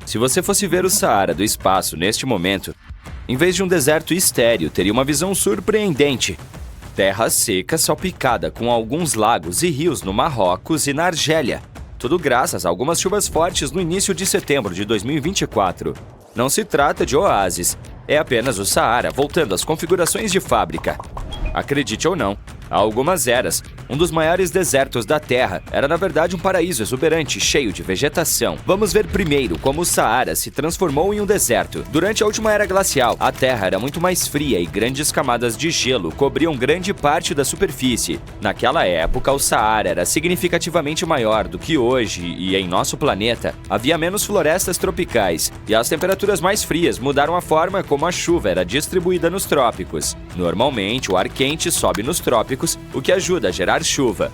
Se você fosse ver o Saara do espaço neste momento, em vez de um deserto estéril, teria uma visão surpreendente. Terra seca salpicada com alguns lagos e rios no Marrocos e na Argélia. Tudo graças a algumas chuvas fortes no início de setembro de 2024. Não se trata de oásis, é apenas o Saara voltando às configurações de fábrica. Acredite ou não, há algumas eras, um dos maiores desertos da Terra era na verdade um paraíso exuberante, cheio de vegetação. Vamos ver primeiro como o Saara se transformou em um deserto. Durante a última era glacial, a Terra era muito mais fria e grandes camadas de gelo cobriam grande parte da superfície. Naquela época, o Saara era significativamente maior do que hoje e em nosso planeta havia menos florestas tropicais e as temperaturas mais frias mudaram a forma como a chuva era distribuída nos trópicos. Normalmente, o ar quente sobe nos trópicos, o que ajuda a gerar chuva.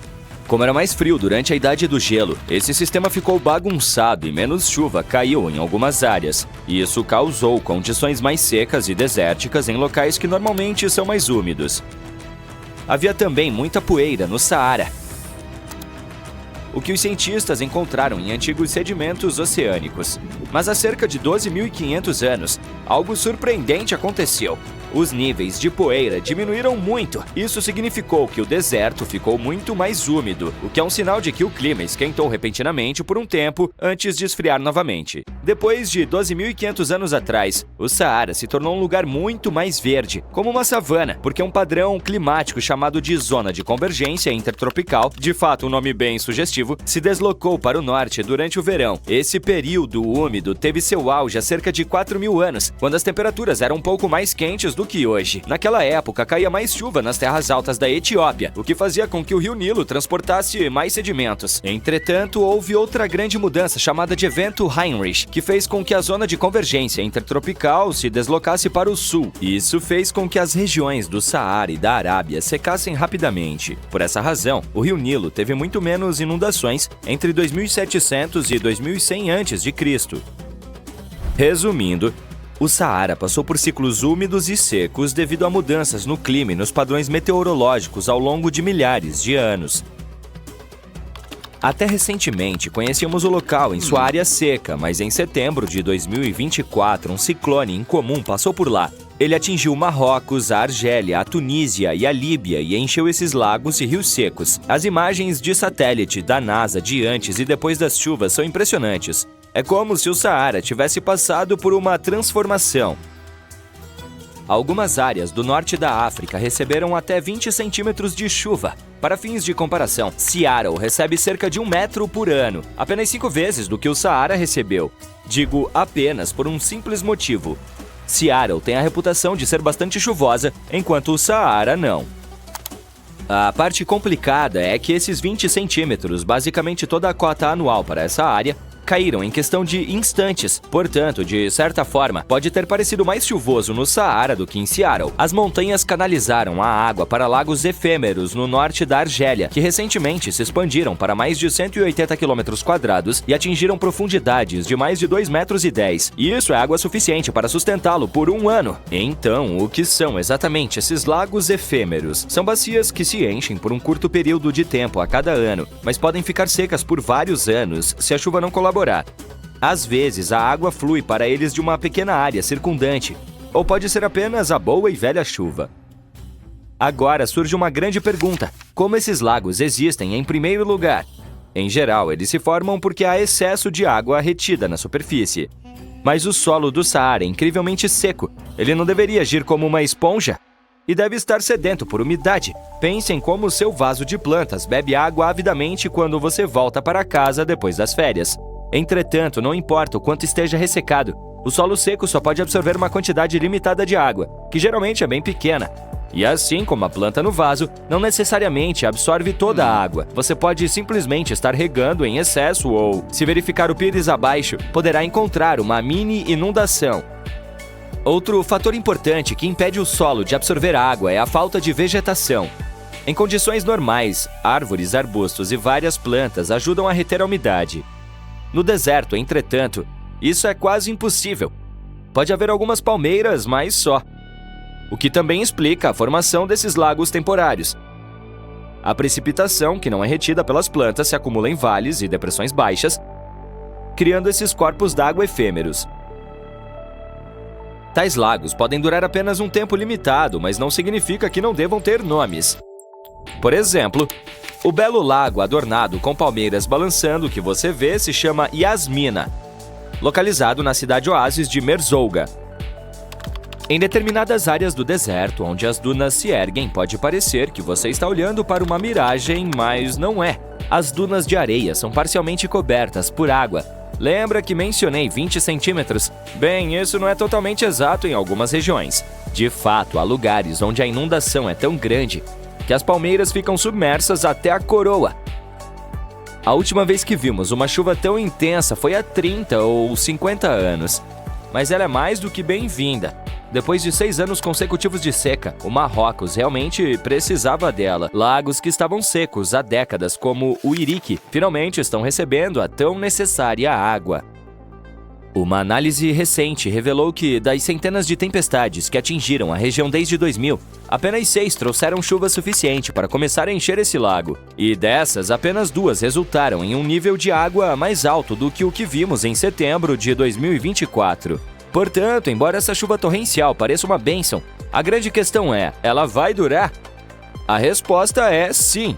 Como era mais frio durante a Idade do Gelo, esse sistema ficou bagunçado e menos chuva caiu em algumas áreas. Isso causou condições mais secas e desérticas em locais que normalmente são mais úmidos. Havia também muita poeira no Saara, o que os cientistas encontraram em antigos sedimentos oceânicos. Mas há cerca de 12.500 anos, algo surpreendente aconteceu. Os níveis de poeira diminuíram muito. Isso significou que o deserto ficou muito mais úmido, o que é um sinal de que o clima esquentou repentinamente por um tempo antes de esfriar novamente. Depois de 12.500 anos atrás, o Saara se tornou um lugar muito mais verde, como uma savana, porque um padrão climático chamado de Zona de Convergência Intertropical, de fato um nome bem sugestivo, se deslocou para o norte durante o verão. Esse período úmido teve seu auge há cerca de 4.000 anos, quando as temperaturas eram um pouco mais quentes do que hoje. Naquela época, caía mais chuva nas terras altas da Etiópia, o que fazia com que o rio Nilo transportasse mais sedimentos. Entretanto, houve outra grande mudança chamada de Evento Heinrich, que fez com que a zona de convergência intertropical se deslocasse para o sul. Isso fez com que as regiões do Saara e da Arábia secassem rapidamente. Por essa razão, o rio Nilo teve muito menos inundações entre 2700 e 2100 a.C. Resumindo, o Saara passou por ciclos úmidos e secos devido a mudanças no clima e nos padrões meteorológicos ao longo de milhares de anos. Até recentemente, conhecíamos o local em sua área seca, mas em setembro de 2024, um ciclone incomum passou por lá. Ele atingiu Marrocos, a Argélia, a Tunísia e a Líbia e encheu esses lagos e rios secos. As imagens de satélite da NASA de antes e depois das chuvas são impressionantes. É como se o Saara tivesse passado por uma transformação. Algumas áreas do norte da África receberam até 20 centímetros de chuva. Para fins de comparação, Seattle recebe cerca de 1 metro por ano, apenas 5 vezes do que o Saara recebeu. Digo apenas por um simples motivo. Seattle tem a reputação de ser bastante chuvosa, enquanto o Saara não. A parte complicada é que esses 20 centímetros, basicamente toda a cota anual para essa área, caíram em questão de instantes. Portanto, de certa forma, pode ter parecido mais chuvoso no Saara do que em Seattle. As montanhas canalizaram a água para lagos efêmeros no norte da Argélia, que recentemente se expandiram para mais de 180 km² e atingiram profundidades de mais de 2,10 metros. E isso é água suficiente para sustentá-lo por um ano. Então, o que são exatamente esses lagos efêmeros? São bacias que se enchem por um curto período de tempo a cada ano, mas podem ficar secas por vários anos se a chuva não colaborar. Às vezes, a água flui para eles de uma pequena área circundante, ou pode ser apenas a boa e velha chuva. Agora surge uma grande pergunta: como esses lagos existem em primeiro lugar? Em geral, eles se formam porque há excesso de água retida na superfície. Mas o solo do Saara é incrivelmente seco. Ele não deveria agir como uma esponja? E deve estar sedento por umidade. Pense em como o seu vaso de plantas bebe água avidamente quando você volta para casa depois das férias. Entretanto, não importa o quanto esteja ressecado, o solo seco só pode absorver uma quantidade limitada de água, que geralmente é bem pequena. E assim como a planta no vaso, não necessariamente absorve toda a água. Você pode simplesmente estar regando em excesso ou, se verificar o pires abaixo, poderá encontrar uma mini inundação. Outro fator importante que impede o solo de absorver água é a falta de vegetação. Em condições normais, árvores, arbustos e várias plantas ajudam a reter a umidade. No deserto, entretanto, isso é quase impossível. Pode haver algumas palmeiras, mas só. O que também explica a formação desses lagos temporários. A precipitação, que não é retida pelas plantas, se acumula em vales e depressões baixas, criando esses corpos d'água efêmeros. Tais lagos podem durar apenas um tempo limitado, mas não significa que não devam ter nomes. Por exemplo, o belo lago adornado com palmeiras balançando que você vê se chama Yasmina, localizado na cidade oásis de Merzouga. Em determinadas áreas do deserto, onde as dunas se erguem, pode parecer que você está olhando para uma miragem, mas não é. As dunas de areia são parcialmente cobertas por água. Lembra que mencionei 20 centímetros? Bem, isso não é totalmente exato em algumas regiões. De fato, há lugares onde a inundação é tão grande que as palmeiras ficam submersas até a coroa. A última vez que vimos uma chuva tão intensa foi há 30 ou 50 anos. Mas ela é mais do que bem-vinda. Depois de 6 anos consecutivos de seca, o Marrocos realmente precisava dela. Lagos que estavam secos há décadas, como o Irique, finalmente estão recebendo a tão necessária água. Uma análise recente revelou que, das centenas de tempestades que atingiram a região desde 2000, apenas 6 trouxeram chuva suficiente para começar a encher esse lago. E dessas, apenas 2 resultaram em um nível de água mais alto do que o que vimos em setembro de 2024. Portanto, embora essa chuva torrencial pareça uma bênção, a grande questão é, ela vai durar? A resposta é sim.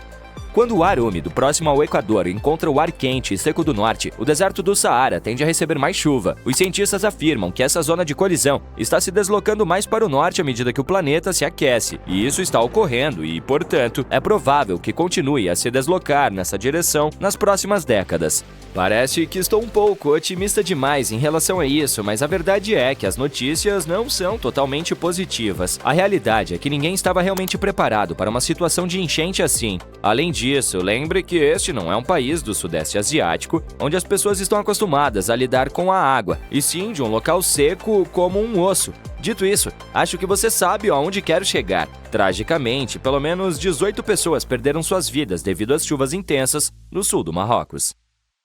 Quando o ar úmido próximo ao Equador encontra o ar quente e seco do norte, o deserto do Saara tende a receber mais chuva. Os cientistas afirmam que essa zona de colisão está se deslocando mais para o norte à medida que o planeta se aquece, e isso está ocorrendo e, portanto, é provável que continue a se deslocar nessa direção nas próximas décadas. Parece que estou um pouco otimista demais em relação a isso, mas a verdade é que as notícias não são totalmente positivas. A realidade é que ninguém estava realmente preparado para uma situação de enchente assim. Além disso, lembre que este não é um país do Sudeste Asiático, onde as pessoas estão acostumadas a lidar com a água, e sim de um local seco como um osso. Dito isso, acho que você sabe aonde quero chegar. Tragicamente, pelo menos 18 pessoas perderam suas vidas devido às chuvas intensas no sul do Marrocos.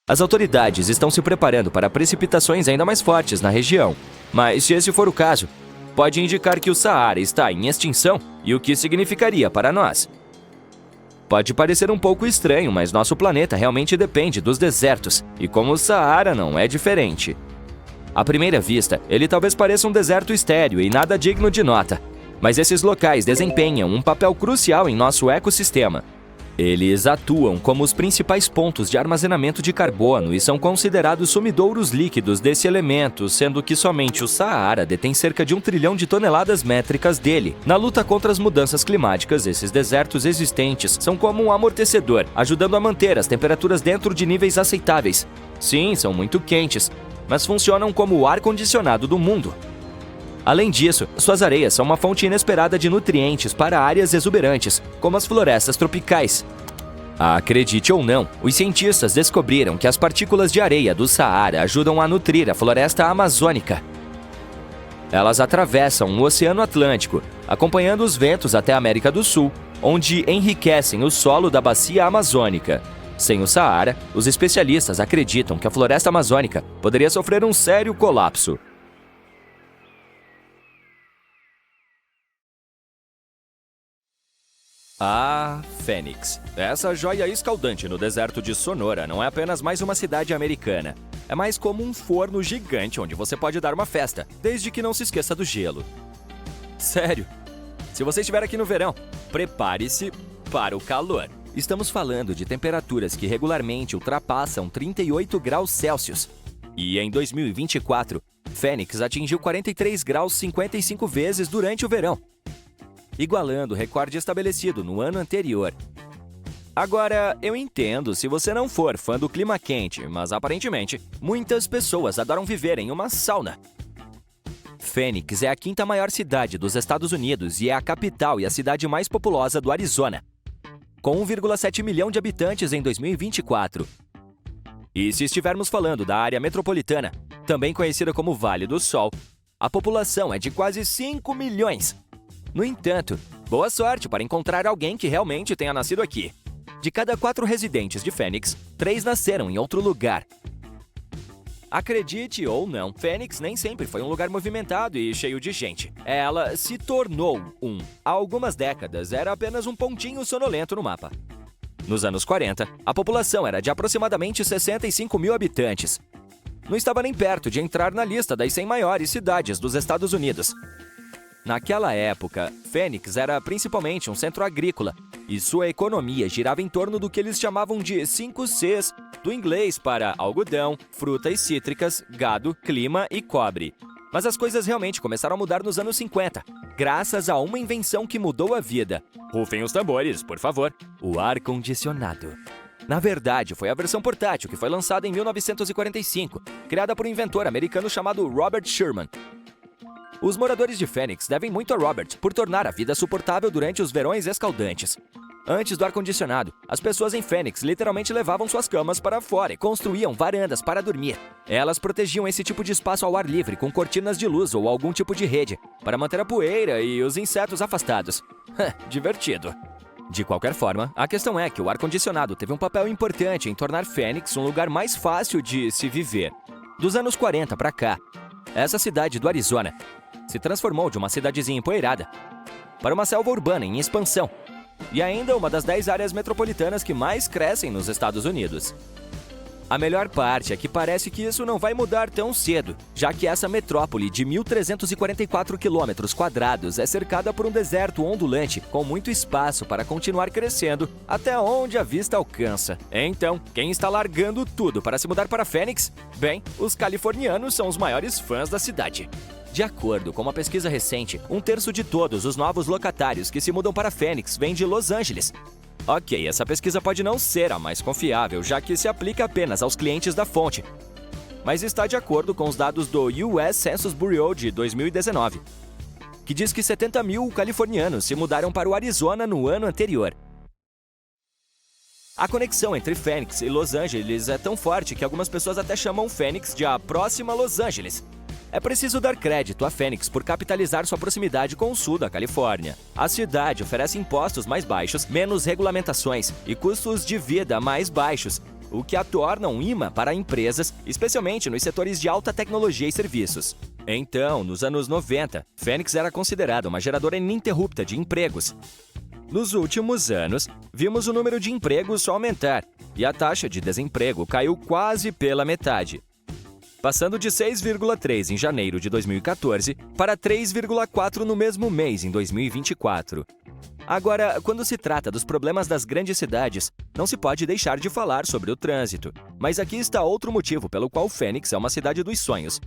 As autoridades estão se preparando para precipitações ainda mais fortes na região, mas se esse for o caso, pode indicar que o Saara está em extinção e o que significaria para nós. Pode parecer um pouco estranho, mas nosso planeta realmente depende dos desertos, e como o Saara não é diferente. À primeira vista, ele talvez pareça um deserto estéril e nada digno de nota, mas esses locais desempenham um papel crucial em nosso ecossistema. Eles atuam como os principais pontos de armazenamento de carbono e são considerados sumidouros líquidos desse elemento, sendo que somente o Saara detém cerca de 1 trilhão de toneladas métricas dele. Na luta contra as mudanças climáticas, esses desertos existentes são como um amortecedor, ajudando a manter as temperaturas dentro de níveis aceitáveis. Sim, são muito quentes, mas funcionam como o ar-condicionado do mundo. Além disso, suas areias são uma fonte inesperada de nutrientes para áreas exuberantes, como as florestas tropicais. Acredite ou não, os cientistas descobriram que as partículas de areia do Saara ajudam a nutrir a floresta amazônica. Elas atravessam o Oceano Atlântico, acompanhando os ventos até a América do Sul, onde enriquecem o solo da bacia amazônica. Sem o Saara, os especialistas acreditam que a floresta amazônica poderia sofrer um sério colapso. Ah, Phoenix. Essa joia escaldante no deserto de Sonora não é apenas mais uma cidade americana. É mais como um forno gigante onde você pode dar uma festa, desde que não se esqueça do gelo. Sério, se você estiver aqui no verão, prepare-se para o calor. Estamos falando de temperaturas que regularmente ultrapassam 38 graus Celsius. E em 2024, Phoenix atingiu 43 graus 55 vezes durante o verão, igualando o recorde estabelecido no ano anterior. Agora, eu entendo se você não for fã do clima quente, mas aparentemente, muitas pessoas adoram viver em uma sauna. Phoenix é a 5ª maior cidade dos Estados Unidos e é a capital e a cidade mais populosa do Arizona, com 1,7 milhão de habitantes em 2024. E se estivermos falando da área metropolitana, também conhecida como Vale do Sol, a população é de quase 5 milhões. No entanto, boa sorte para encontrar alguém que realmente tenha nascido aqui. De cada 4 residentes de Phoenix, 3 nasceram em outro lugar. Acredite ou não, Phoenix nem sempre foi um lugar movimentado e cheio de gente. Ela se tornou um. Há algumas décadas, era apenas um pontinho sonolento no mapa. Nos anos 40, a população era de aproximadamente 65 mil habitantes. não estava nem perto de entrar na lista das 100 maiores cidades dos Estados Unidos. Naquela época, Phoenix era principalmente um centro agrícola e sua economia girava em torno do que eles chamavam de 5 Cs, do inglês para algodão, frutas cítricas, gado, clima e cobre. Mas as coisas realmente começaram a mudar nos anos 50, graças a uma invenção que mudou a vida. Rufem os tambores, por favor. O ar-condicionado. Na verdade, foi a versão portátil que foi lançada em 1945, criada por um inventor americano chamado Robert Sherman. Os moradores de Phoenix devem muito a Robert por tornar a vida suportável durante os verões escaldantes. Antes do ar-condicionado, as pessoas em Phoenix literalmente levavam suas camas para fora e construíam varandas para dormir. Elas protegiam esse tipo de espaço ao ar livre com cortinas de luz ou algum tipo de rede, para manter a poeira e os insetos afastados. Divertido. De qualquer forma, a questão é que o ar-condicionado teve um papel importante em tornar Phoenix um lugar mais fácil de se viver. Dos anos 40 para cá, essa cidade do Arizona se transformou de uma cidadezinha empoeirada para uma selva urbana em expansão, e ainda uma das 10 áreas metropolitanas que mais crescem nos Estados Unidos. A melhor parte é que parece que isso não vai mudar tão cedo, já que essa metrópole de 1.344 km² é cercada por um deserto ondulante com muito espaço para continuar crescendo até onde a vista alcança. Então, quem está largando tudo para se mudar para Phoenix? Bem, os californianos são os maiores fãs da cidade. De acordo com uma pesquisa recente, 1/3 de todos os novos locatários que se mudam para Phoenix vêm de Los Angeles. Ok, essa pesquisa pode não ser a mais confiável, já que se aplica apenas aos clientes da fonte, mas está de acordo com os dados do US Census Bureau de 2019, que diz que 70 mil californianos se mudaram para o Arizona no ano anterior. A conexão entre Phoenix e Los Angeles é tão forte que algumas pessoas até chamam Phoenix de a próxima Los Angeles. É preciso dar crédito a Phoenix por capitalizar sua proximidade com o sul da Califórnia. A cidade oferece impostos mais baixos, menos regulamentações e custos de vida mais baixos, o que a torna um imã para empresas, especialmente nos setores de alta tecnologia e serviços. Então, nos anos 90, Phoenix era considerada uma geradora ininterrupta de empregos. Nos últimos anos, vimos o número de empregos só aumentar e a taxa de desemprego caiu quase pela metade, passando de 6,3 em janeiro de 2014 para 3,4 no mesmo mês em 2024. Agora, quando se trata dos problemas das grandes cidades, não se pode deixar de falar sobre o trânsito. Mas aqui está outro motivo pelo qual Phoenix é uma cidade dos sonhos.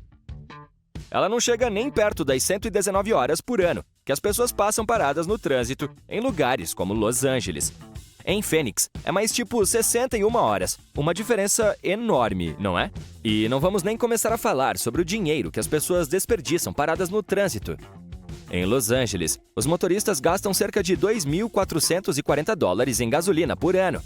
Ela não chega nem perto das 119 horas por ano que as pessoas passam paradas no trânsito em lugares como Los Angeles. Em Phoenix, é mais tipo 61 horas, uma diferença enorme, não é? E não vamos nem começar a falar sobre o dinheiro que as pessoas desperdiçam paradas no trânsito. Em Los Angeles, os motoristas gastam cerca de $2.440 em gasolina por ano.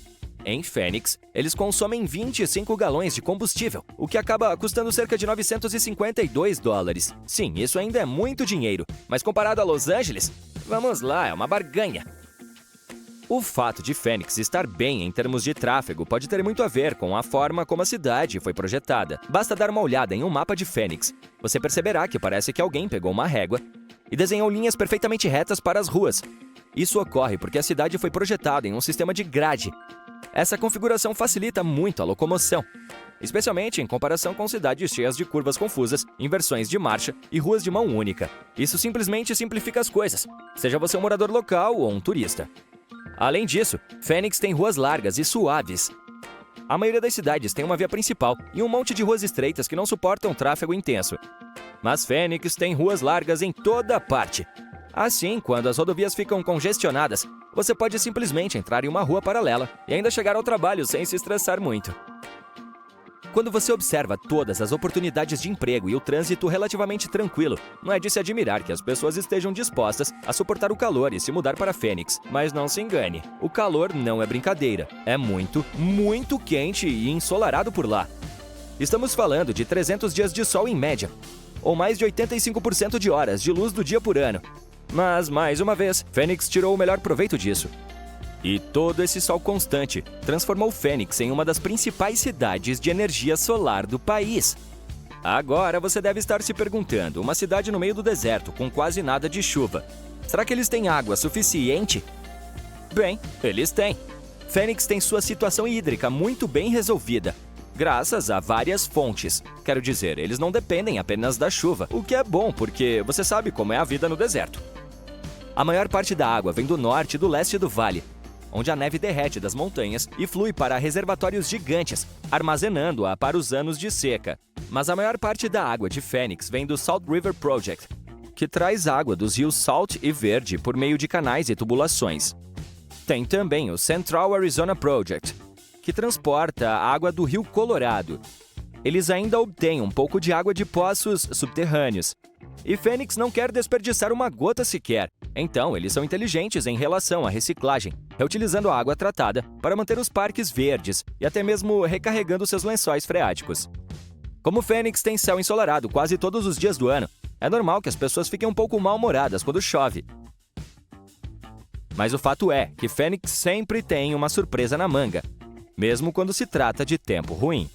Em Phoenix, eles consomem 25 galões de combustível, o que acaba custando cerca de $952. Sim, isso ainda é muito dinheiro, mas comparado a Los Angeles, vamos lá, é uma barganha. O fato de Phoenix estar bem em termos de tráfego pode ter muito a ver com a forma como a cidade foi projetada. Basta dar uma olhada em um mapa de Phoenix. Você perceberá que parece que alguém pegou uma régua e desenhou linhas perfeitamente retas para as ruas. Isso ocorre porque a cidade foi projetada em um sistema de grade. Essa configuração facilita muito a locomoção, especialmente em comparação com cidades cheias de curvas confusas, inversões de marcha e ruas de mão única. Isso simplesmente simplifica as coisas, seja você um morador local ou um turista. Além disso, Phoenix tem ruas largas e suaves. A maioria das cidades tem uma via principal e um monte de ruas estreitas que não suportam tráfego intenso. Mas Phoenix tem ruas largas em toda parte. Assim, quando as rodovias ficam congestionadas, você pode simplesmente entrar em uma rua paralela e ainda chegar ao trabalho sem se estressar muito. Quando você observa todas as oportunidades de emprego e o trânsito relativamente tranquilo, não é de se admirar que as pessoas estejam dispostas a suportar o calor e se mudar para Phoenix. Mas não se engane, o calor não é brincadeira. É muito, muito quente e ensolarado por lá. Estamos falando de 300 dias de sol em média, ou mais de 85% de horas de luz do dia por ano. Mas, mais uma vez, Phoenix tirou o melhor proveito disso. E todo esse sol constante transformou Phoenix em uma das principais cidades de energia solar do país. Agora você deve estar se perguntando, uma cidade no meio do deserto com quase nada de chuva, será que eles têm água suficiente? Bem, eles têm. Phoenix tem sua situação hídrica muito bem resolvida. graças a várias fontes. Quero dizer, eles não dependem apenas da chuva, o que é bom porque você sabe como é a vida no deserto. A maior parte da água vem do norte e do leste do vale, onde a neve derrete das montanhas e flui para reservatórios gigantes, armazenando-a para os anos de seca. Mas a maior parte da água de Phoenix vem do Salt River Project, que traz água dos rios Salt e Verde por meio de canais e tubulações. Tem também o Central Arizona Project, que transporta a água do rio Colorado. Eles ainda obtêm um pouco de água de poços subterrâneos. E Phoenix não quer desperdiçar uma gota sequer. Então, eles são inteligentes em relação à reciclagem, reutilizando a água tratada para manter os parques verdes e até mesmo recarregando seus lençóis freáticos. Como Phoenix tem céu ensolarado quase todos os dias do ano, é normal que as pessoas fiquem um pouco mal-humoradas quando chove. Mas o fato é que Phoenix sempre tem uma surpresa na manga, mesmo quando se trata de tempo ruim.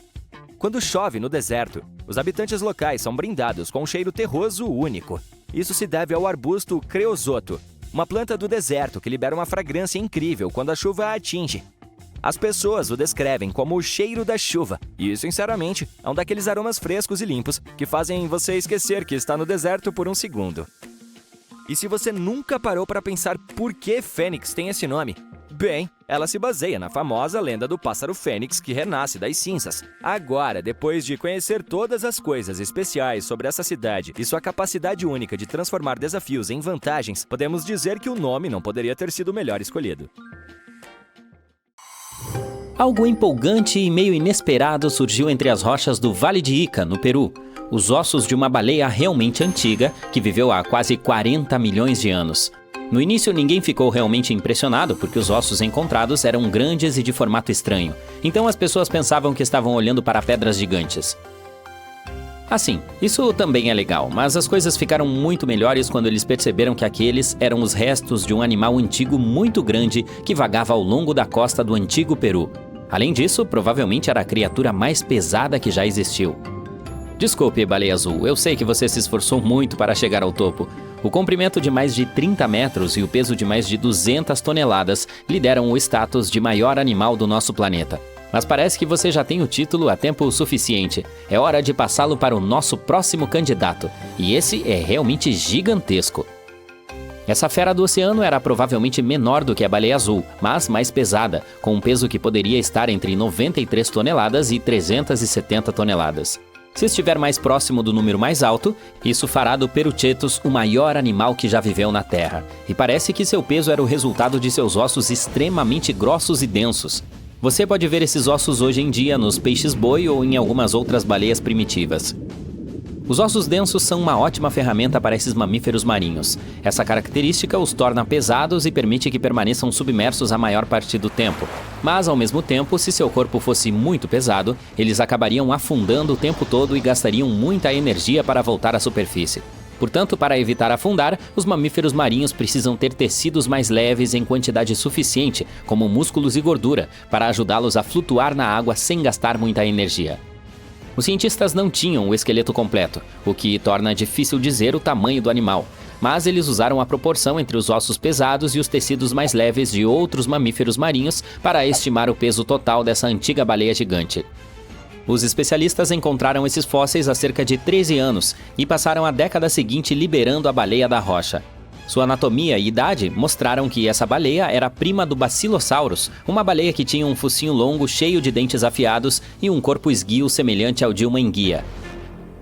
Quando chove no deserto, os habitantes locais são brindados com um cheiro terroso único. Isso se deve ao arbusto creosoto, uma planta do deserto que libera uma fragrância incrível quando a chuva a atinge. As pessoas o descrevem como o cheiro da chuva, e isso, sinceramente, é um daqueles aromas frescos e limpos que fazem você esquecer que está no deserto por um segundo. E se você nunca parou para pensar por que Phoenix tem esse nome? Bem, ela se baseia na famosa lenda do pássaro Fênix que renasce das cinzas. Agora, depois de conhecer todas as coisas especiais sobre essa cidade e sua capacidade única de transformar desafios em vantagens, podemos dizer que o nome não poderia ter sido melhor escolhido. Algo empolgante e meio inesperado surgiu entre as rochas do Vale de Ica, no Peru. Os ossos de uma baleia realmente antiga, que viveu há quase 40 milhões de anos. No início, ninguém ficou realmente impressionado porque os ossos encontrados eram grandes e de formato estranho. Então as pessoas pensavam que estavam olhando para pedras gigantes. Assim, isso também é legal, mas as coisas ficaram muito melhores quando eles perceberam que aqueles eram os restos de um animal antigo muito grande que vagava ao longo da costa do antigo Peru. Além disso, provavelmente era a criatura mais pesada que já existiu. Desculpe, baleia azul, eu sei que você se esforçou muito para chegar ao topo. O comprimento de mais de 30 metros e o peso de mais de 200 toneladas lhe deram o status de maior animal do nosso planeta. Mas parece que você já tem o título há tempo suficiente. É hora de passá-lo para o nosso próximo candidato. E esse é realmente gigantesco. Essa fera do oceano era provavelmente menor do que a baleia azul, mas mais pesada, com um peso que poderia estar entre 93 toneladas e 370 toneladas. Se estiver mais próximo do número mais alto, isso fará do Peruchetus o maior animal que já viveu na Terra. E parece que seu peso era o resultado de seus ossos extremamente grossos e densos. Você pode ver esses ossos hoje em dia nos peixes-boi ou em algumas outras baleias primitivas. Os ossos densos são uma ótima ferramenta para esses mamíferos marinhos. Essa característica os torna pesados e permite que permaneçam submersos a maior parte do tempo. Mas, ao mesmo tempo, se seu corpo fosse muito pesado, eles acabariam afundando o tempo todo e gastariam muita energia para voltar à superfície. Portanto, para evitar afundar, os mamíferos marinhos precisam ter tecidos mais leves em quantidade suficiente, como músculos e gordura, para ajudá-los a flutuar na água sem gastar muita energia. Os cientistas não tinham o esqueleto completo, o que torna difícil dizer o tamanho do animal, mas eles usaram a proporção entre os ossos pesados e os tecidos mais leves de outros mamíferos marinhos para estimar o peso total dessa antiga baleia gigante. Os especialistas encontraram esses fósseis há cerca de 13 anos e passaram a década seguinte liberando a baleia da rocha. Sua anatomia e idade mostraram que essa baleia era prima do Basilosaurus, uma baleia que tinha um focinho longo cheio de dentes afiados e um corpo esguio semelhante ao de uma enguia.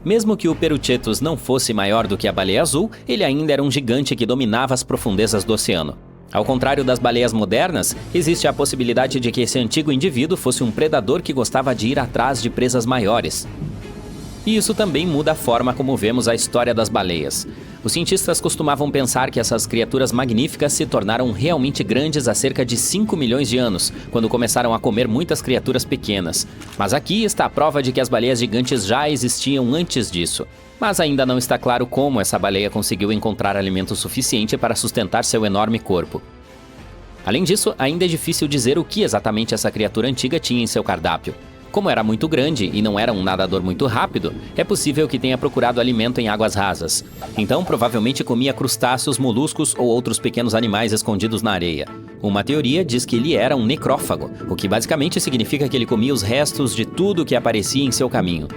Mesmo que o Peruchetus não fosse maior do que a baleia azul, ele ainda era um gigante que dominava as profundezas do oceano. Ao contrário das baleias modernas, existe a possibilidade de que esse antigo indivíduo fosse um predador que gostava de ir atrás de presas maiores. E isso também muda a forma como vemos a história das baleias. Os cientistas costumavam pensar que essas criaturas magníficas se tornaram realmente grandes há cerca de 5 milhões de anos, quando começaram a comer muitas criaturas pequenas. Mas aqui está a prova de que as baleias gigantes já existiam antes disso. Mas ainda não está claro como essa baleia conseguiu encontrar alimento suficiente para sustentar seu enorme corpo. Além disso, ainda é difícil dizer o que exatamente essa criatura antiga tinha em seu cardápio. Como era muito grande e não era um nadador muito rápido, é possível que tenha procurado alimento em águas rasas. Então, provavelmente comia crustáceos, moluscos ou outros pequenos animais escondidos na areia. Uma teoria diz que ele era um necrófago, o que basicamente significa que ele comia os restos de tudo que aparecia em seu caminho.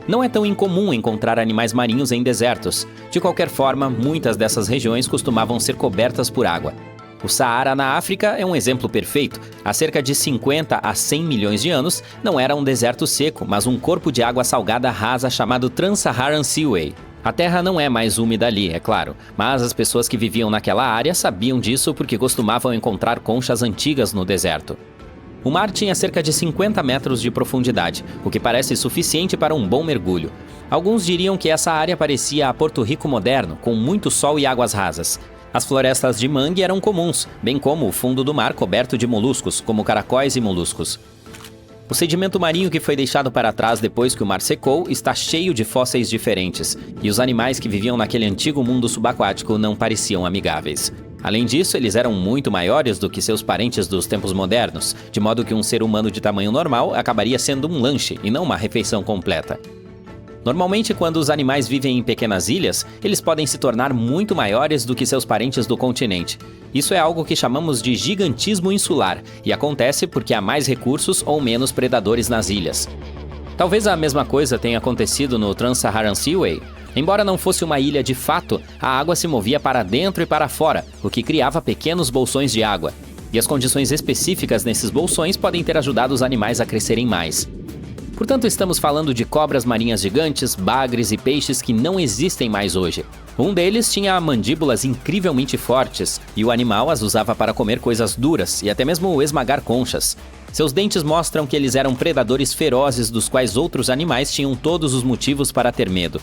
Não é tão incomum encontrar animais marinhos em desertos. De qualquer forma, muitas dessas regiões costumavam ser cobertas por água. O Saara, na África, é um exemplo perfeito. Há cerca de 50 a 100 milhões de anos, não era um deserto seco, mas um corpo de água salgada rasa chamado Trans-Saharan Seaway. A terra não é mais úmida ali, é claro, mas as pessoas que viviam naquela área sabiam disso porque costumavam encontrar conchas antigas no deserto. O mar tinha cerca de 50 metros de profundidade, o que parece suficiente para um bom mergulho. Alguns diriam que essa área parecia a Porto Rico moderno, com muito sol e águas rasas. As florestas de mangue eram comuns, bem como o fundo do mar coberto de moluscos, como caracóis e moluscos. O sedimento marinho que foi deixado para trás depois que o mar secou está cheio de fósseis diferentes, e os animais que viviam naquele antigo mundo subaquático não pareciam amigáveis. Além disso, eles eram muito maiores do que seus parentes dos tempos modernos, de modo que um ser humano de tamanho normal acabaria sendo um lanche e não uma refeição completa. Normalmente, quando os animais vivem em pequenas ilhas, eles podem se tornar muito maiores do que seus parentes do continente. Isso é algo que chamamos de gigantismo insular, e acontece porque há mais recursos ou menos predadores nas ilhas. Talvez a mesma coisa tenha acontecido no Trans-Saharan Seaway. Embora não fosse uma ilha de fato, a água se movia para dentro e para fora, o que criava pequenos bolsões de água. E as condições específicas nesses bolsões podem ter ajudado os animais a crescerem mais. Portanto, estamos falando de cobras marinhas gigantes, bagres e peixes que não existem mais hoje. Um deles tinha mandíbulas incrivelmente fortes, e o animal as usava para comer coisas duras e até mesmo esmagar conchas. Seus dentes mostram que eles eram predadores ferozes dos quais outros animais tinham todos os motivos para ter medo.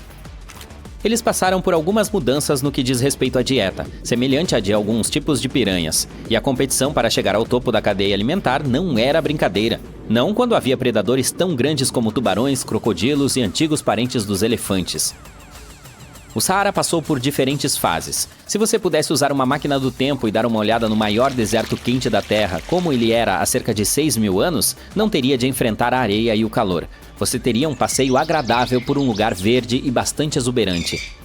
Eles passaram por algumas mudanças no que diz respeito à dieta, semelhante à de alguns tipos de piranhas, e a competição para chegar ao topo da cadeia alimentar não era brincadeira. Não quando havia predadores tão grandes como tubarões, crocodilos e antigos parentes dos elefantes. O Saara passou por diferentes fases. Se você pudesse usar uma máquina do tempo e dar uma olhada no maior deserto quente da Terra, como ele era há cerca de 6.000 anos, não teria de enfrentar a areia e o calor. Você teria um passeio agradável por um lugar verde e bastante exuberante.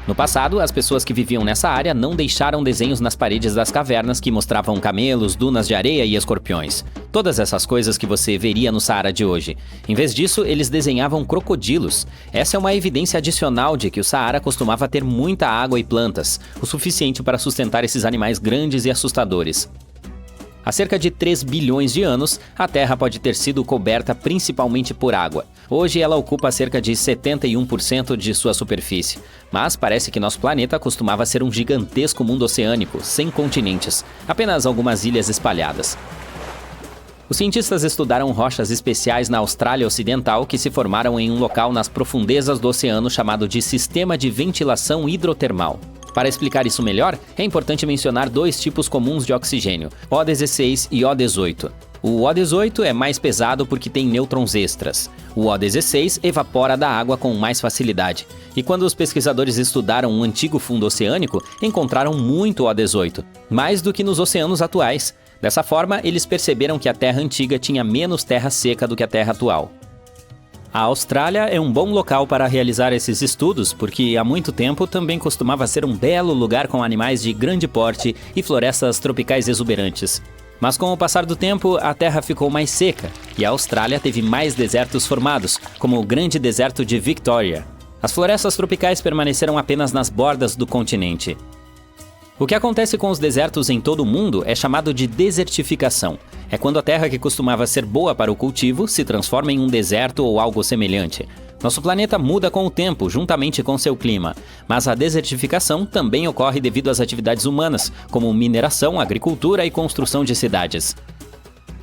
No passado, as pessoas que viviam nessa área não deixaram desenhos nas paredes das cavernas que mostravam camelos, dunas de areia e escorpiões. Todas essas coisas que você veria no Saara de hoje. Em vez disso, eles desenhavam crocodilos. Essa é uma evidência adicional de que o Saara costumava ter muita água e plantas, o suficiente para sustentar esses animais grandes e assustadores. Há cerca de 3 bilhões de anos, a Terra pode ter sido coberta principalmente por água. Hoje ela ocupa cerca de 71% de sua superfície. Mas parece que nosso planeta costumava ser um gigantesco mundo oceânico, sem continentes, apenas algumas ilhas espalhadas. Os cientistas estudaram rochas especiais na Austrália Ocidental que se formaram em um local nas profundezas do oceano chamado de Sistema de Ventilação Hidrotermal. Para explicar isso melhor, é importante mencionar dois tipos comuns de oxigênio, O16 e O18. O O18 é mais pesado porque tem nêutrons extras. O O16 evapora da água com mais facilidade. E quando os pesquisadores estudaram um antigo fundo oceânico, encontraram muito O18, mais do que nos oceanos atuais. Dessa forma, eles perceberam que a Terra antiga tinha menos terra seca do que a Terra atual. A Austrália é um bom local para realizar esses estudos, porque há muito tempo também costumava ser um belo lugar com animais de grande porte e florestas tropicais exuberantes. Mas com o passar do tempo, a Terra ficou mais seca, e a Austrália teve mais desertos formados, como o Grande Deserto de Victoria. As florestas tropicais permaneceram apenas nas bordas do continente. O que acontece com os desertos em todo o mundo é chamado de desertificação. É quando a terra que costumava ser boa para o cultivo se transforma em um deserto ou algo semelhante. Nosso planeta muda com o tempo, juntamente com seu clima. Mas a desertificação também ocorre devido às atividades humanas, como mineração, agricultura e construção de cidades.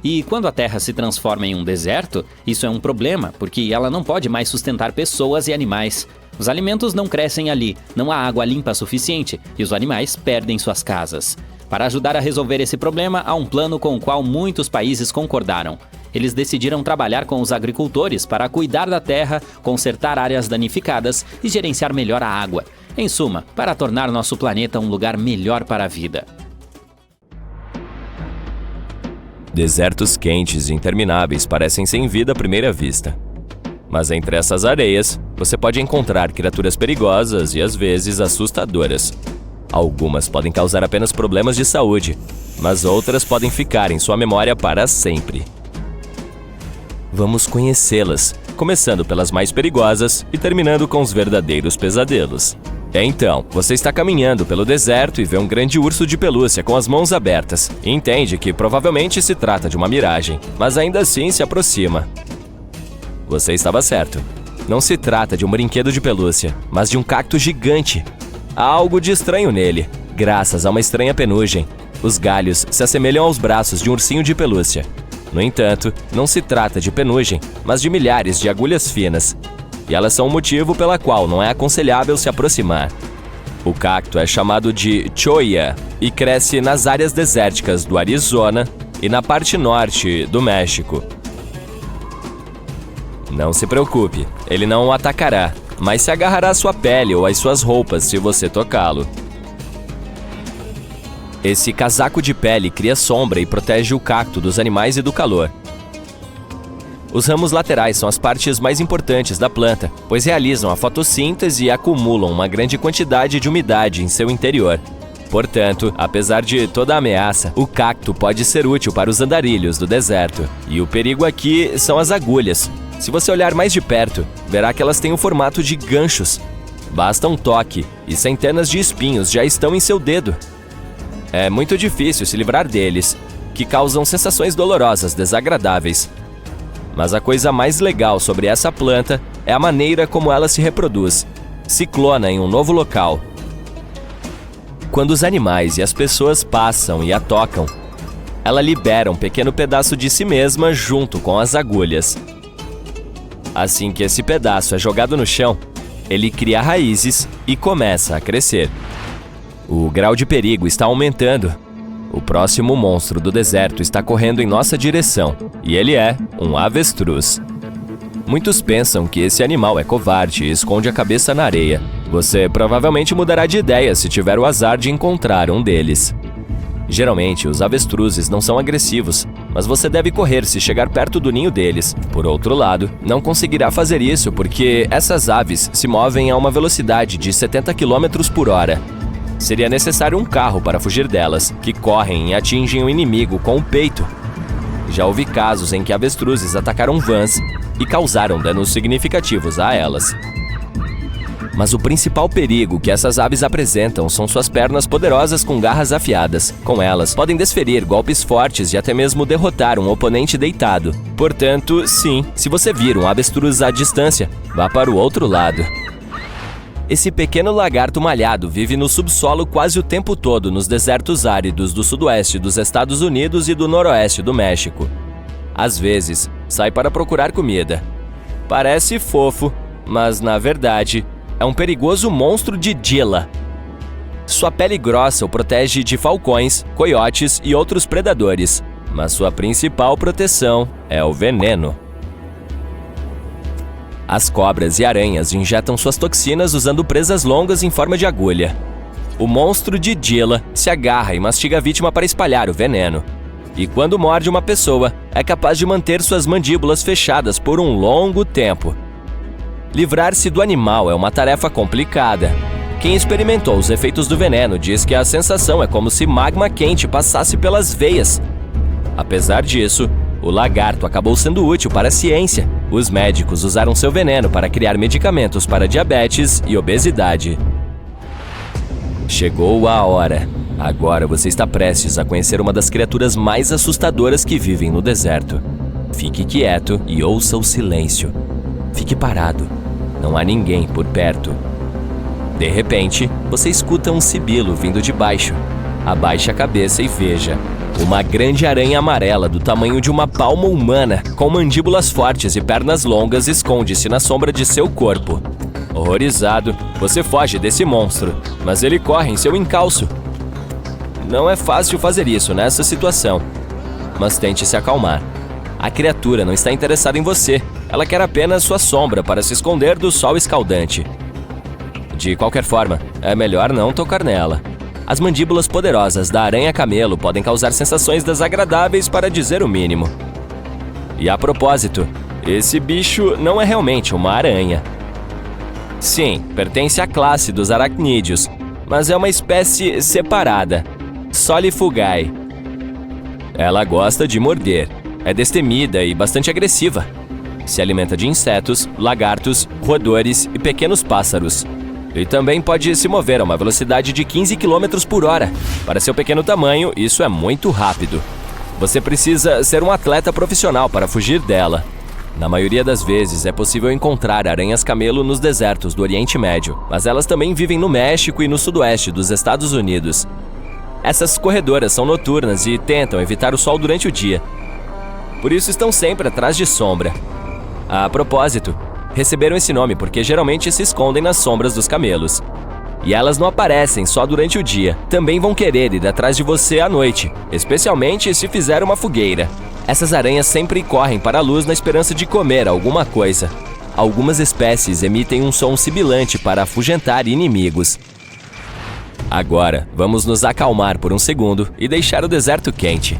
E quando a terra se transforma em um deserto, isso é um problema, porque ela não pode mais sustentar pessoas e animais. Os alimentos não crescem ali, não há água limpa suficiente e os animais perdem suas casas. Para ajudar a resolver esse problema, há um plano com o qual muitos países concordaram. Eles decidiram trabalhar com os agricultores para cuidar da terra, consertar áreas danificadas e gerenciar melhor a água. Em suma, para tornar nosso planeta um lugar melhor para a vida. Desertos quentes e intermináveis parecem sem vida à primeira vista. Mas entre essas areias, você pode encontrar criaturas perigosas e às vezes assustadoras. Algumas podem causar apenas problemas de saúde, mas outras podem ficar em sua memória para sempre. Vamos conhecê-las, começando pelas mais perigosas e terminando com os verdadeiros pesadelos. Então, você está caminhando pelo deserto e vê um grande urso de pelúcia com as mãos abertas. E entende que provavelmente se trata de uma miragem, mas ainda assim se aproxima. Você estava certo. Não se trata de um brinquedo de pelúcia, mas de um cacto gigante. Há algo de estranho nele, graças a uma estranha penugem. Os galhos se assemelham aos braços de um ursinho de pelúcia. No entanto, não se trata de penugem, mas de milhares de agulhas finas. E elas são o motivo pela qual não é aconselhável se aproximar. O cacto é chamado de cholla e cresce nas áreas desérticas do Arizona e na parte norte do México. Não se preocupe, ele não o atacará, mas se agarrará à sua pele ou às suas roupas se você tocá-lo. Esse casaco de pele cria sombra e protege o cacto dos animais e do calor. Os ramos laterais são as partes mais importantes da planta, pois realizam a fotossíntese e acumulam uma grande quantidade de umidade em seu interior. Portanto, apesar de toda a ameaça, o cacto pode ser útil para os andarilhos do deserto. E o perigo aqui são as agulhas. Se você olhar mais de perto, verá que elas têm o formato de ganchos. Basta um toque e centenas de espinhos já estão em seu dedo. É muito difícil se livrar deles, que causam sensações dolorosas, desagradáveis. Mas a coisa mais legal sobre essa planta é a maneira como ela se reproduz. Se clona em um novo local. Quando os animais e as pessoas passam e a tocam, ela libera um pequeno pedaço de si mesma junto com as agulhas. Assim que esse pedaço é jogado no chão, ele cria raízes e começa a crescer. O grau de perigo está aumentando. O próximo monstro do deserto está correndo em nossa direção, e ele é um avestruz. Muitos pensam que esse animal é covarde e esconde a cabeça na areia. Você provavelmente mudará de ideia se tiver o azar de encontrar um deles. Geralmente, os avestruzes não são agressivos, mas você deve correr se chegar perto do ninho deles. Por outro lado, não conseguirá fazer isso porque essas aves se movem a uma velocidade de 70 km por hora. Seria necessário um carro para fugir delas, que correm e atingem o inimigo com o peito. Já houve casos em que avestruzes atacaram vans e causaram danos significativos a elas. Mas o principal perigo que essas aves apresentam são suas pernas poderosas com garras afiadas. Com elas, podem desferir golpes fortes e até mesmo derrotar um oponente deitado. Portanto, sim, se você vir um avestruz à distância, vá para o outro lado. Esse pequeno lagarto malhado vive no subsolo quase o tempo todo nos desertos áridos do sudoeste dos Estados Unidos e do noroeste do México. Às vezes, sai para procurar comida. Parece fofo, mas na verdade, é um perigoso monstro de Gila. Sua pele grossa o protege de falcões, coiotes e outros predadores, mas sua principal proteção é o veneno. As cobras e aranhas injetam suas toxinas usando presas longas em forma de agulha. O monstro de Gila se agarra e mastiga a vítima para espalhar o veneno. E quando morde uma pessoa, é capaz de manter suas mandíbulas fechadas por um longo tempo. Livrar-se do animal é uma tarefa complicada. Quem experimentou os efeitos do veneno diz que a sensação é como se magma quente passasse pelas veias. Apesar disso, o lagarto acabou sendo útil para a ciência. Os médicos usaram seu veneno para criar medicamentos para diabetes e obesidade. Chegou a hora. Agora você está prestes a conhecer uma das criaturas mais assustadoras que vivem no deserto. Fique quieto e ouça o silêncio. Fique parado. Não há ninguém por perto. De repente, você escuta um sibilo vindo de baixo. Abaixe a cabeça e veja. Uma grande aranha amarela do tamanho de uma palma humana, com mandíbulas fortes e pernas longas, esconde-se na sombra de seu corpo. Horrorizado, você foge desse monstro, mas ele corre em seu encalço. Não é fácil fazer isso nessa situação, mas tente se acalmar. A criatura não está interessada em você, ela quer apenas sua sombra para se esconder do sol escaldante. De qualquer forma, é melhor não tocar nela. As mandíbulas poderosas da aranha-camelo podem causar sensações desagradáveis, para dizer o mínimo. E a propósito, esse bicho não é realmente uma aranha. Sim, pertence à classe dos aracnídeos, mas é uma espécie separada, Solifugae. Ela gosta de morder. É destemida e bastante agressiva. Se alimenta de insetos, lagartos, roedores e pequenos pássaros. E também pode se mover a uma velocidade de 15 km por hora. Para seu pequeno tamanho, isso é muito rápido. Você precisa ser um atleta profissional para fugir dela. Na maioria das vezes, é possível encontrar aranhas-camelo nos desertos do Oriente Médio, mas elas também vivem no México e no sudoeste dos Estados Unidos. Essas corredoras são noturnas e tentam evitar o sol durante o dia. Por isso estão sempre atrás de sombra. A propósito, receberam esse nome porque geralmente se escondem nas sombras dos camelos. E elas não aparecem só durante o dia, também vão querer ir atrás de você à noite, especialmente se fizer uma fogueira. Essas aranhas sempre correm para a luz na esperança de comer alguma coisa. Algumas espécies emitem um som sibilante para afugentar inimigos. Agora, vamos nos acalmar por um segundo e deixar o deserto quente.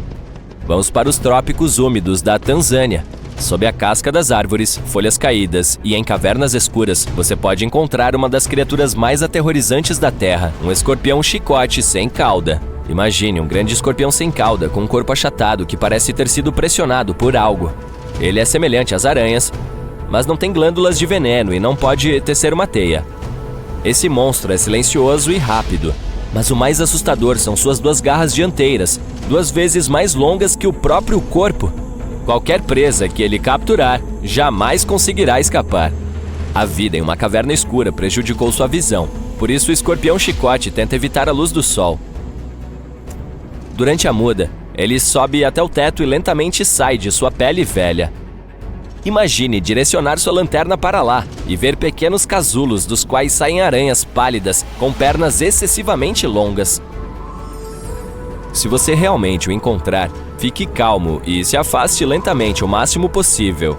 Vamos para os trópicos úmidos da Tanzânia. Sob a casca das árvores, folhas caídas e em cavernas escuras, você pode encontrar uma das criaturas mais aterrorizantes da Terra, um escorpião chicote sem cauda. Imagine um grande escorpião sem cauda, com um corpo achatado que parece ter sido pressionado por algo. Ele é semelhante às aranhas, mas não tem glândulas de veneno e não pode tecer uma teia. Esse monstro é silencioso e rápido, mas o mais assustador são suas duas garras dianteiras, 2 vezes mais longas que o próprio corpo. Qualquer presa que ele capturar jamais conseguirá escapar. A vida em uma caverna escura prejudicou sua visão, por isso o escorpião chicote tenta evitar a luz do sol. Durante a muda, ele sobe até o teto e lentamente sai de sua pele velha. Imagine direcionar sua lanterna para lá e ver pequenos casulos dos quais saem aranhas pálidas com pernas excessivamente longas. Se você realmente o encontrar, fique calmo e se afaste lentamente o máximo possível.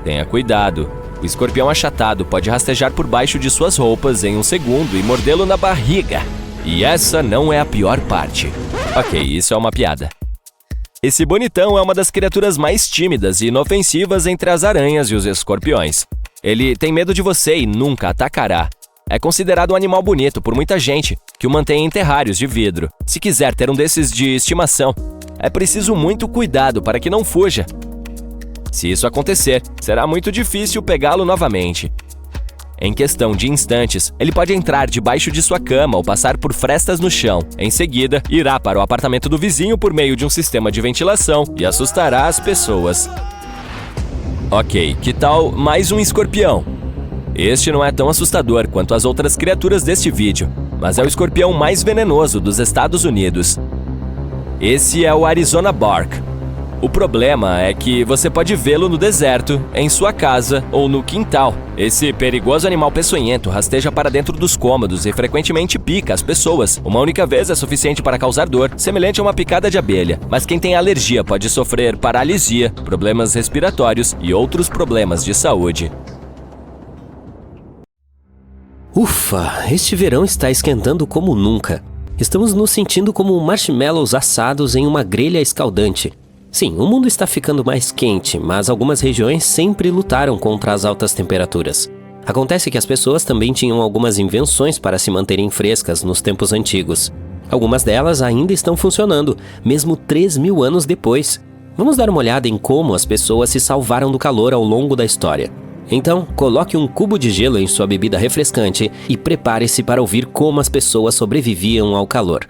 Tenha cuidado. O escorpião achatado pode rastejar por baixo de suas roupas em um segundo e mordê-lo na barriga. E essa não é a pior parte. Ok, isso é uma piada. Esse bonitão é uma das criaturas mais tímidas e inofensivas entre as aranhas e os escorpiões. Ele tem medo de você e nunca atacará. É considerado um animal bonito por muita gente, que o mantém em terrários de vidro. Se quiser ter um desses de estimação, é preciso muito cuidado para que não fuja. Se isso acontecer, será muito difícil pegá-lo novamente. Em questão de instantes, ele pode entrar debaixo de sua cama ou passar por frestas no chão. Em seguida, irá para o apartamento do vizinho por meio de um sistema de ventilação e assustará as pessoas. Ok, que tal mais um escorpião? Este não é tão assustador quanto as outras criaturas deste vídeo, mas é o escorpião mais venenoso dos Estados Unidos. Esse é o Arizona Bark. O problema é que você pode vê-lo no deserto, em sua casa ou no quintal. Esse perigoso animal peçonhento rasteja para dentro dos cômodos e frequentemente pica as pessoas. Uma única vez é suficiente para causar dor, semelhante a uma picada de abelha. Mas quem tem alergia pode sofrer paralisia, problemas respiratórios e outros problemas de saúde. Ufa, este verão está esquentando como nunca. Estamos nos sentindo como marshmallows assados em uma grelha escaldante. Sim, o mundo está ficando mais quente, mas algumas regiões sempre lutaram contra as altas temperaturas. Acontece que as pessoas também tinham algumas invenções para se manterem frescas nos tempos antigos. Algumas delas ainda estão funcionando, mesmo 3.000 anos depois. Vamos dar uma olhada em como as pessoas se salvaram do calor ao longo da história. Então, coloque um cubo de gelo em sua bebida refrescante e prepare-se para ouvir como as pessoas sobreviviam ao calor.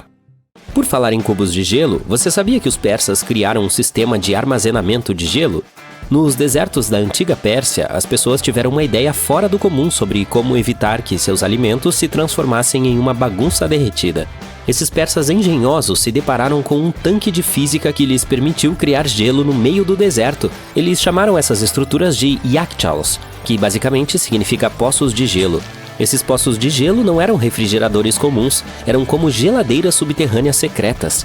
Por falar em cubos de gelo, você sabia que os persas criaram um sistema de armazenamento de gelo? Nos desertos da antiga Pérsia, as pessoas tiveram uma ideia fora do comum sobre como evitar que seus alimentos se transformassem em uma bagunça derretida. Esses persas engenhosos se depararam com um tanque de física que lhes permitiu criar gelo no meio do deserto. Eles chamaram essas estruturas de yakchals, que basicamente significa poços de gelo. Esses poços de gelo não eram refrigeradores comuns, eram como geladeiras subterrâneas secretas.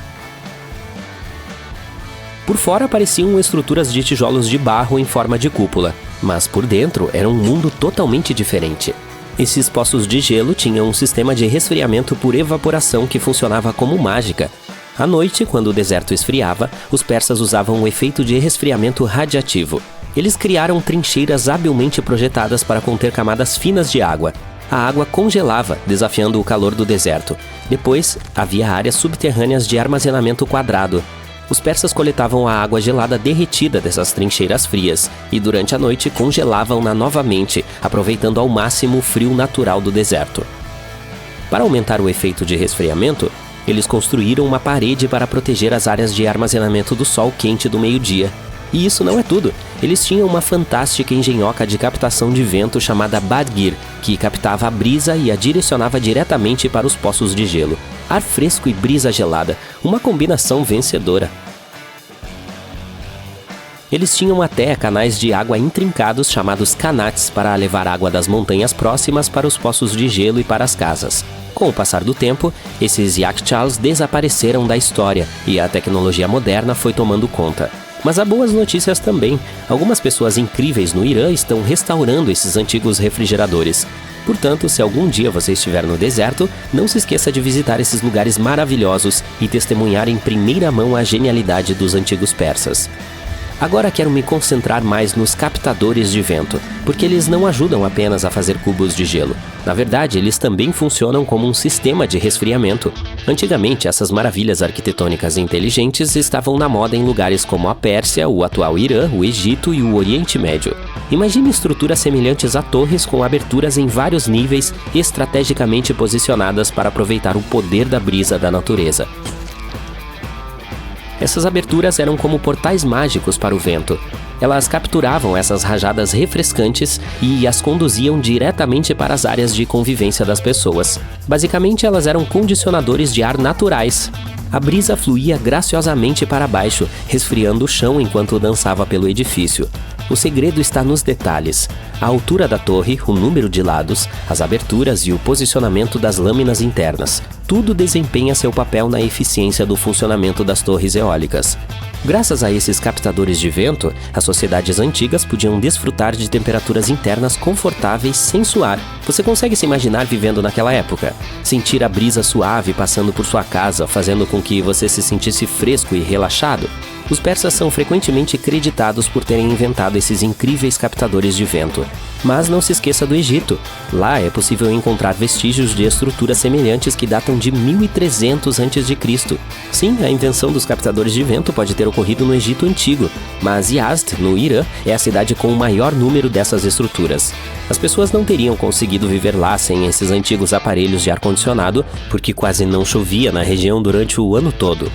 Por fora pareciam estruturas de tijolos de barro em forma de cúpula, mas por dentro era um mundo totalmente diferente. Esses poços de gelo tinham um sistema de resfriamento por evaporação que funcionava como mágica. À noite, quando o deserto esfriava, os persas usavam o efeito de resfriamento radiativo. Eles criaram trincheiras habilmente projetadas para conter camadas finas de água. A água congelava, desafiando o calor do deserto. Depois, havia áreas subterrâneas de armazenamento quadrado. Os persas coletavam a água gelada derretida dessas trincheiras frias e durante a noite congelavam-na novamente, aproveitando ao máximo o frio natural do deserto. Para aumentar o efeito de resfriamento, eles construíram uma parede para proteger as áreas de armazenamento do sol quente do meio-dia. E isso não é tudo. Eles tinham uma fantástica engenhoca de captação de vento chamada Badgir, que captava a brisa e a direcionava diretamente para os poços de gelo. Ar fresco e brisa gelada, uma combinação vencedora. Eles tinham até canais de água intrincados chamados qanats para levar água das montanhas próximas para os poços de gelo e para as casas. Com o passar do tempo, esses yakshals desapareceram da história e a tecnologia moderna foi tomando conta. Mas há boas notícias também. Algumas pessoas incríveis no Irã estão restaurando esses antigos refrigeradores. Portanto, se algum dia você estiver no deserto, não se esqueça de visitar esses lugares maravilhosos e testemunhar em primeira mão a genialidade dos antigos persas. Agora quero me concentrar mais nos captadores de vento, porque eles não ajudam apenas a fazer cubos de gelo. Na verdade, eles também funcionam como um sistema de resfriamento. Antigamente, essas maravilhas arquitetônicas inteligentes estavam na moda em lugares como a Pérsia, o atual Irã, o Egito e o Oriente Médio. Imagine estruturas semelhantes a torres com aberturas em vários níveis estrategicamente posicionadas para aproveitar o poder da brisa da natureza. Essas aberturas eram como portais mágicos para o vento. Elas capturavam essas rajadas refrescantes e as conduziam diretamente para as áreas de convivência das pessoas. Basicamente, elas eram condicionadores de ar naturais. A brisa fluía graciosamente para baixo, resfriando o chão enquanto dançava pelo edifício. O segredo está nos detalhes. A altura da torre, o número de lados, as aberturas e o posicionamento das lâminas internas. Tudo desempenha seu papel na eficiência do funcionamento das torres eólicas. Graças a esses captadores de vento, as sociedades antigas podiam desfrutar de temperaturas internas confortáveis sem suar. Você consegue se imaginar vivendo naquela época? Sentir a brisa suave passando por sua casa, fazendo com que você se sentisse fresco e relaxado? Os persas são frequentemente creditados por terem inventado esses incríveis captadores de vento. Mas não se esqueça do Egito. Lá é possível encontrar vestígios de estruturas semelhantes que datam de 1300 a.C. Sim, a invenção dos captadores de vento pode ter ocorrido no Egito Antigo, mas Yazd, no Irã, é a cidade com o maior número dessas estruturas. As pessoas não teriam conseguido viver lá sem esses antigos aparelhos de ar-condicionado, porque quase não chovia na região durante o ano todo.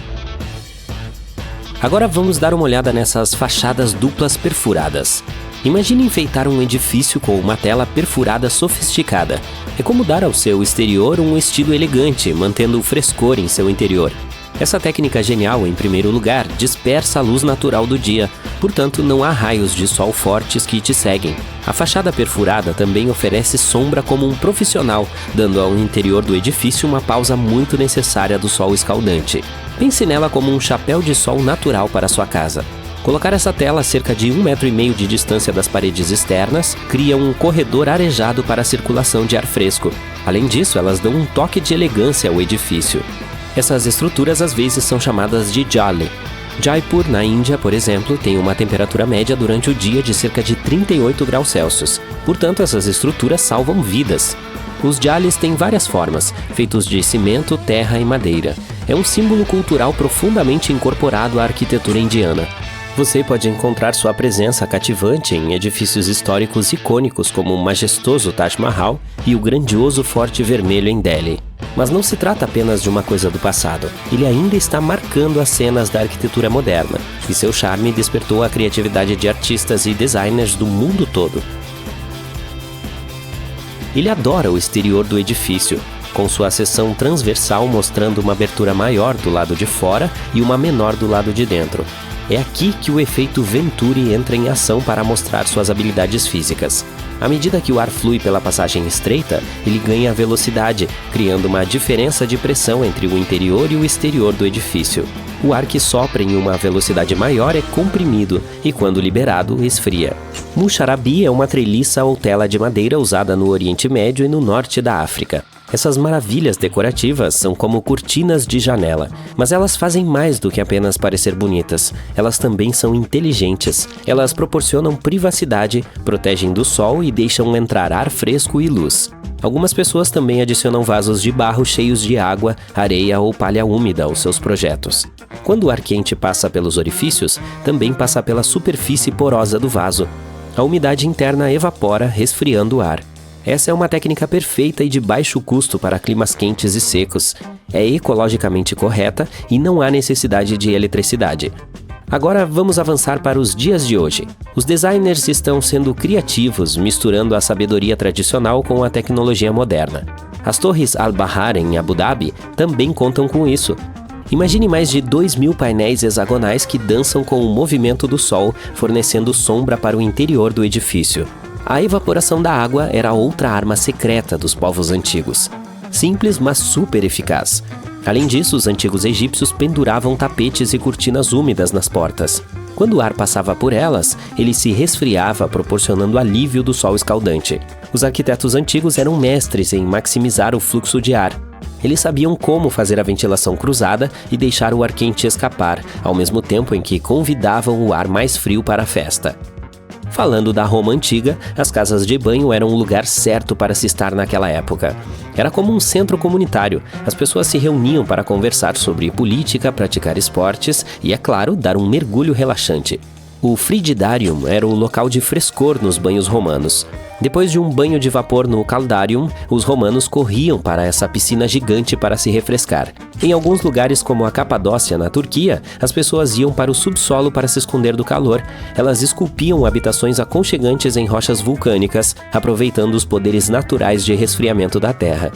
Agora vamos dar uma olhada nessas fachadas duplas perfuradas. Imagine enfeitar um edifício com uma tela perfurada sofisticada. É como dar ao seu exterior um estilo elegante, mantendo o frescor em seu interior. Essa técnica genial, em primeiro lugar, dispersa a luz natural do dia, portanto não há raios de sol fortes que te seguem. A fachada perfurada também oferece sombra como um profissional, dando ao interior do edifício uma pausa muito necessária do sol escaldante. Pense nela como um chapéu de sol natural para sua casa. Colocar essa tela a cerca de 1,5 m de distância das paredes externas cria um corredor arejado para a circulação de ar fresco. Além disso, elas dão um toque de elegância ao edifício. Essas estruturas às vezes são chamadas de jali. Jaipur, na Índia, por exemplo, tem uma temperatura média durante o dia de cerca de 38 graus Celsius. Portanto, essas estruturas salvam vidas. Os jalis têm várias formas, feitos de cimento, terra e madeira. É um símbolo cultural profundamente incorporado à arquitetura indiana. Você pode encontrar sua presença cativante em edifícios históricos icônicos como o majestoso Taj Mahal e o grandioso Forte Vermelho em Delhi. Mas não se trata apenas de uma coisa do passado. Ele ainda está marcando as cenas da arquitetura moderna, e seu charme despertou a criatividade de artistas e designers do mundo todo. Ele adora o exterior do edifício, com sua seção transversal mostrando uma abertura maior do lado de fora e uma menor do lado de dentro. É aqui que o efeito Venturi entra em ação para mostrar suas habilidades físicas. À medida que o ar flui pela passagem estreita, ele ganha velocidade, criando uma diferença de pressão entre o interior e o exterior do edifício. O ar que sopra em uma velocidade maior é comprimido e, quando liberado, esfria. Musharabi é uma treliça ou tela de madeira usada no Oriente Médio e no norte da África. Essas maravilhas decorativas são como cortinas de janela, mas elas fazem mais do que apenas parecer bonitas. Elas também são inteligentes. Elas proporcionam privacidade, protegem do sol e deixam entrar ar fresco e luz. Algumas pessoas também adicionam vasos de barro cheios de água, areia ou palha úmida aos seus projetos. Quando o ar quente passa pelos orifícios, também passa pela superfície porosa do vaso. A umidade interna evapora, resfriando o ar. Essa é uma técnica perfeita e de baixo custo para climas quentes e secos. É ecologicamente correta e não há necessidade de eletricidade. Agora vamos avançar para os dias de hoje. Os designers estão sendo criativos, misturando a sabedoria tradicional com a tecnologia moderna. As torres Al-Bahar em Abu Dhabi também contam com isso. Imagine mais de 2.000 painéis hexagonais que dançam com o movimento do sol, fornecendo sombra para o interior do edifício. A evaporação da água era outra arma secreta dos povos antigos. Simples, mas super eficaz. Além disso, os antigos egípcios penduravam tapetes e cortinas úmidas nas portas. Quando o ar passava por elas, ele se resfriava, proporcionando alívio do sol escaldante. Os arquitetos antigos eram mestres em maximizar o fluxo de ar. Eles sabiam como fazer a ventilação cruzada e deixar o ar quente escapar, ao mesmo tempo em que convidavam o ar mais frio para a festa. Falando da Roma antiga, as casas de banho eram o lugar certo para se estar naquela época. Era como um centro comunitário. As pessoas se reuniam para conversar sobre política, praticar esportes e, é claro, dar um mergulho relaxante. O Frigidarium era o local de frescor nos banhos romanos. Depois de um banho de vapor no Caldarium, os romanos corriam para essa piscina gigante para se refrescar. Em alguns lugares, como a Capadócia, na Turquia, as pessoas iam para o subsolo para se esconder do calor. Elas esculpiam habitações aconchegantes em rochas vulcânicas, aproveitando os poderes naturais de resfriamento da Terra.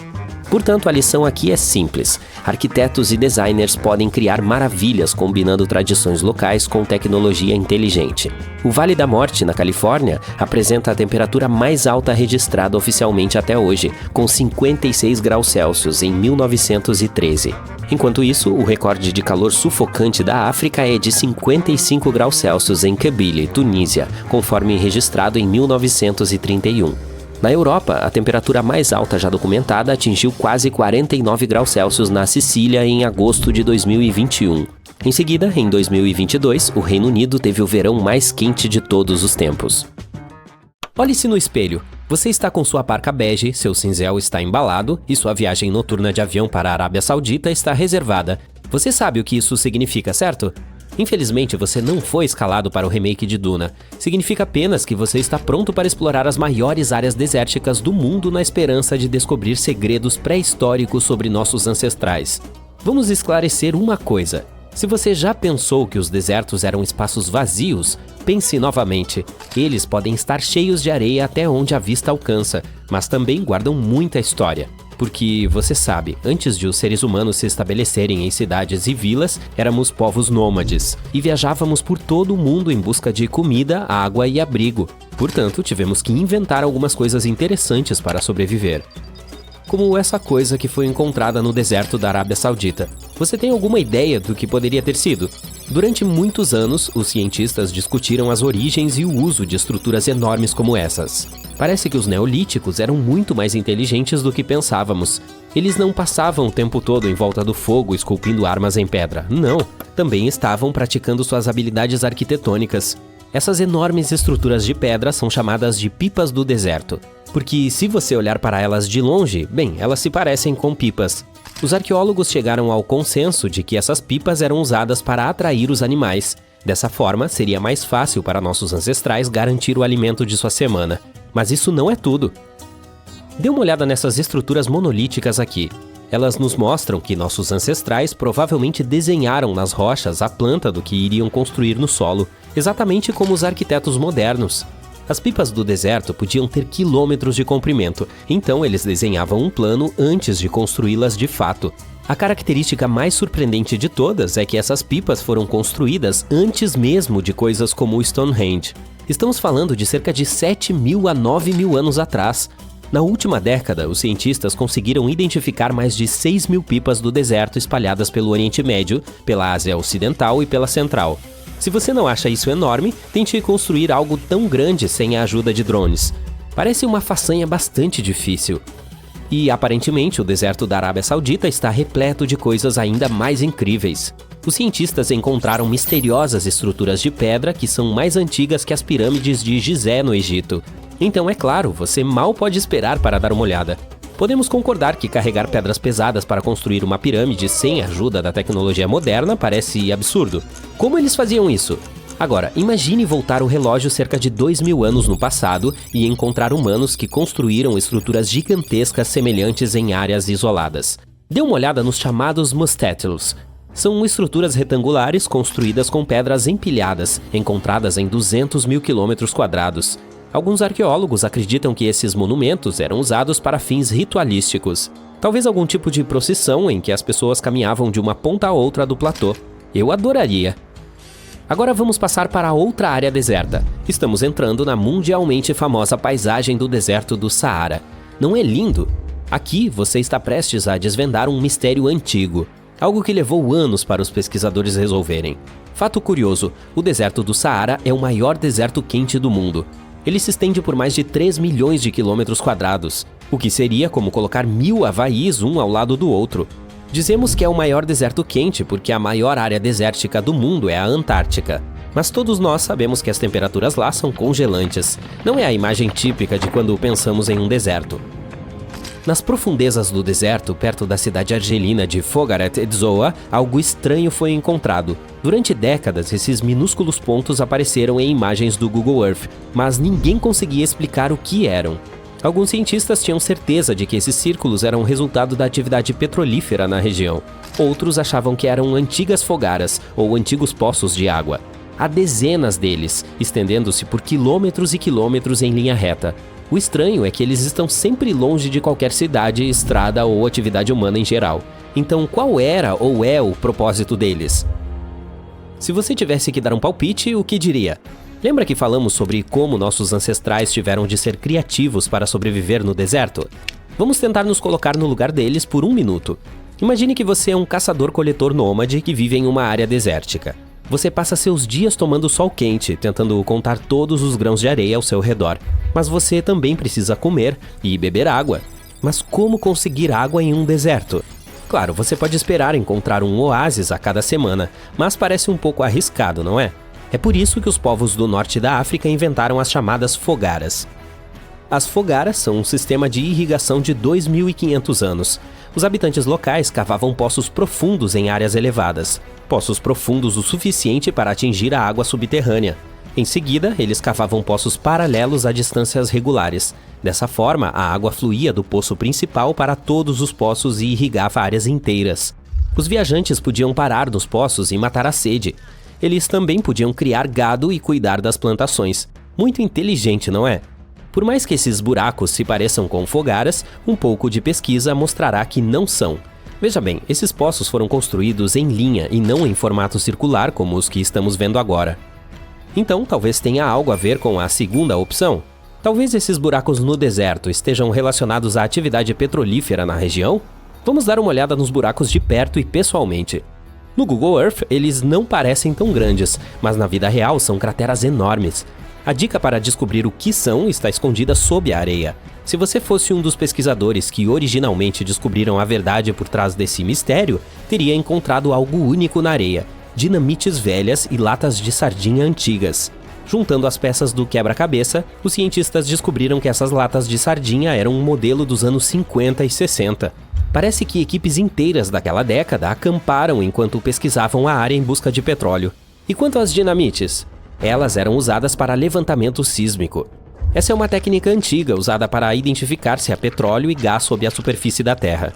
Portanto, a lição aqui é simples. Arquitetos e designers podem criar maravilhas combinando tradições locais com tecnologia inteligente. O Vale da Morte, na Califórnia, apresenta a temperatura mais alta registrada oficialmente até hoje, com 56 graus Celsius em 1913. Enquanto isso, o recorde de calor sufocante da África é de 55 graus Celsius em Kabylie, Tunísia, conforme registrado em 1931. Na Europa, a temperatura mais alta já documentada atingiu quase 49 graus Celsius na Sicília em agosto de 2021. Em seguida, em 2022, o Reino Unido teve o verão mais quente de todos os tempos. Olhe-se no espelho. Você está com sua parca bege, seu cinzel está embalado e sua viagem noturna de avião para a Arábia Saudita está reservada. Você sabe o que isso significa, certo? Infelizmente, você não foi escalado para o remake de Duna. Significa apenas que você está pronto para explorar as maiores áreas desérticas do mundo na esperança de descobrir segredos pré-históricos sobre nossos ancestrais. Vamos esclarecer uma coisa. Se você já pensou que os desertos eram espaços vazios, pense novamente. Eles podem estar cheios de areia até onde a vista alcança, mas também guardam muita história. Porque, você sabe, antes de os seres humanos se estabelecerem em cidades e vilas, éramos povos nômades e viajávamos por todo o mundo em busca de comida, água e abrigo. Portanto, tivemos que inventar algumas coisas interessantes para sobreviver. Como essa coisa que foi encontrada no deserto da Arábia Saudita. Você tem alguma ideia do que poderia ter sido? Durante muitos anos, os cientistas discutiram as origens e o uso de estruturas enormes como essas. Parece que os neolíticos eram muito mais inteligentes do que pensávamos. Eles não passavam o tempo todo em volta do fogo esculpindo armas em pedra. Não, também estavam praticando suas habilidades arquitetônicas. Essas enormes estruturas de pedra são chamadas de pipas do deserto. Porque se você olhar para elas de longe, bem, elas se parecem com pipas. Os arqueólogos chegaram ao consenso de que essas pipas eram usadas para atrair os animais. Dessa forma, seria mais fácil para nossos ancestrais garantir o alimento de sua semana. Mas isso não é tudo. Dê uma olhada nessas estruturas monolíticas aqui. Elas nos mostram que nossos ancestrais provavelmente desenharam nas rochas a planta do que iriam construir no solo, exatamente como os arquitetos modernos. As pipas do deserto podiam ter quilômetros de comprimento, então eles desenhavam um plano antes de construí-las de fato. A característica mais surpreendente de todas é que essas pipas foram construídas antes mesmo de coisas como o Stonehenge. Estamos falando de cerca de 7.000 a 9.000 anos atrás. Na última década, os cientistas conseguiram identificar mais de 6.000 pipas do deserto espalhadas pelo Oriente Médio, pela Ásia Ocidental e pela Central. Se você não acha isso enorme, tente construir algo tão grande sem a ajuda de drones. Parece uma façanha bastante difícil. E aparentemente o deserto da Arábia Saudita está repleto de coisas ainda mais incríveis. Os cientistas encontraram misteriosas estruturas de pedra que são mais antigas que as pirâmides de Gizé no Egito. Então, é claro, você mal pode esperar para dar uma olhada. Podemos concordar que carregar pedras pesadas para construir uma pirâmide sem a ajuda da tecnologia moderna parece absurdo. Como eles faziam isso? Agora, imagine voltar o relógio cerca de 2000 anos no passado e encontrar humanos que construíram estruturas gigantescas semelhantes em áreas isoladas. Dê uma olhada nos chamados mustétilos. São estruturas retangulares construídas com pedras empilhadas, encontradas em 200 mil quilômetros quadrados. Alguns arqueólogos acreditam que esses monumentos eram usados para fins ritualísticos. Talvez algum tipo de procissão em que as pessoas caminhavam de uma ponta a outra do platô. Eu adoraria. Agora vamos passar para outra área deserta. Estamos entrando na mundialmente famosa paisagem do deserto do Saara. Não é lindo? Aqui você está prestes a desvendar um mistério antigo. Algo que levou anos para os pesquisadores resolverem. Fato curioso, o deserto do Saara é o maior deserto quente do mundo. Ele se estende por mais de 3 milhões de quilômetros quadrados, o que seria como colocar 1000 Havaís um ao lado do outro. Dizemos que é o maior deserto quente porque a maior área desértica do mundo é a Antártica. Mas todos nós sabemos que as temperaturas lá são congelantes. Não é a imagem típica de quando pensamos em um deserto. Nas profundezas do deserto, perto da cidade argelina de Fogaret Edzoa, algo estranho foi encontrado. Durante décadas, esses minúsculos pontos apareceram em imagens do Google Earth, mas ninguém conseguia explicar o que eram. Alguns cientistas tinham certeza de que esses círculos eram resultado da atividade petrolífera na região. Outros achavam que eram antigas fogaras ou antigos poços de água. Há dezenas deles, estendendo-se por quilômetros e quilômetros em linha reta. O estranho é que eles estão sempre longe de qualquer cidade, estrada ou atividade humana em geral. Então, qual era ou é o propósito deles? Se você tivesse que dar um palpite, o que diria? Lembra que falamos sobre como nossos ancestrais tiveram de ser criativos para sobreviver no deserto? Vamos tentar nos colocar no lugar deles por um minuto. Imagine que você é um caçador-coletor nômade que vive em uma área desértica. Você passa seus dias tomando sol quente, tentando contar todos os grãos de areia ao seu redor. Mas você também precisa comer e beber água. Mas como conseguir água em um deserto? Claro, você pode esperar encontrar um oásis a cada semana, mas parece um pouco arriscado, não é? É por isso que os povos do norte da África inventaram as chamadas fogaras. As fogaras são um sistema de irrigação de 2.500 anos. Os habitantes locais cavavam poços profundos em áreas elevadas. Poços profundos o suficiente para atingir a água subterrânea. Em seguida, eles cavavam poços paralelos a distâncias regulares. Dessa forma, a água fluía do poço principal para todos os poços e irrigava áreas inteiras. Os viajantes podiam parar nos poços e matar a sede. Eles também podiam criar gado e cuidar das plantações. Muito inteligente, não é? Por mais que esses buracos se pareçam com fogaras, um pouco de pesquisa mostrará que não são. Veja bem, esses poços foram construídos em linha e não em formato circular como os que estamos vendo agora. Então, talvez tenha algo a ver com a segunda opção. Talvez esses buracos no deserto estejam relacionados à atividade petrolífera na região? Vamos dar uma olhada nos buracos de perto e pessoalmente. No Google Earth, eles não parecem tão grandes, mas na vida real são crateras enormes. A dica para descobrir o que são está escondida sob a areia. Se você fosse um dos pesquisadores que originalmente descobriram a verdade por trás desse mistério, teria encontrado algo único na areia: dinamites velhas e latas de sardinha antigas. Juntando as peças do quebra-cabeça, os cientistas descobriram que essas latas de sardinha eram um modelo dos anos 50 e 60. Parece que equipes inteiras daquela década acamparam enquanto pesquisavam a área em busca de petróleo. E quanto às dinamites? Elas eram usadas para levantamento sísmico. Essa é uma técnica antiga usada para identificar se há petróleo e gás sob a superfície da Terra.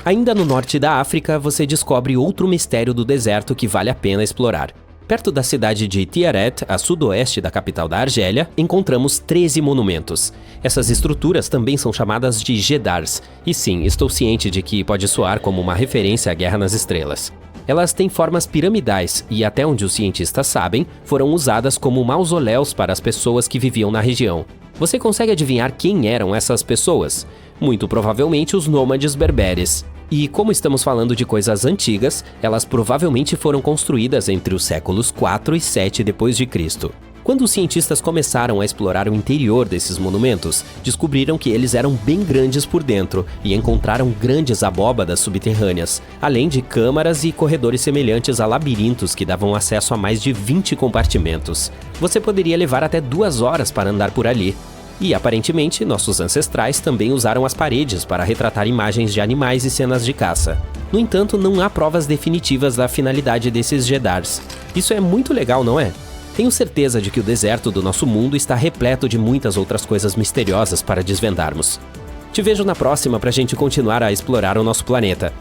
Ainda no norte da África, você descobre outro mistério do deserto que vale a pena explorar. Perto da cidade de Tiaret, a sudoeste da capital da Argélia, encontramos 13 monumentos. Essas estruturas também são chamadas de Gedars, e sim, estou ciente de que pode soar como uma referência à Guerra nas Estrelas. Elas têm formas piramidais e, até onde os cientistas sabem, foram usadas como mausoléus para as pessoas que viviam na região. Você consegue adivinhar quem eram essas pessoas? Muito provavelmente os nômades berberes. E como estamos falando de coisas antigas, elas provavelmente foram construídas entre os séculos 4 e 7 d.C. Quando os cientistas começaram a explorar o interior desses monumentos, descobriram que eles eram bem grandes por dentro e encontraram grandes abóbadas subterrâneas, além de câmaras e corredores semelhantes a labirintos que davam acesso a mais de 20 compartimentos. Você poderia levar até 2 horas para andar por ali. E, aparentemente, nossos ancestrais também usaram as paredes para retratar imagens de animais e cenas de caça. No entanto, não há provas definitivas da finalidade desses Jedars. Isso é muito legal, não é? Tenho certeza de que o deserto do nosso mundo está repleto de muitas outras coisas misteriosas para desvendarmos. Te vejo na próxima para a gente continuar a explorar o nosso planeta.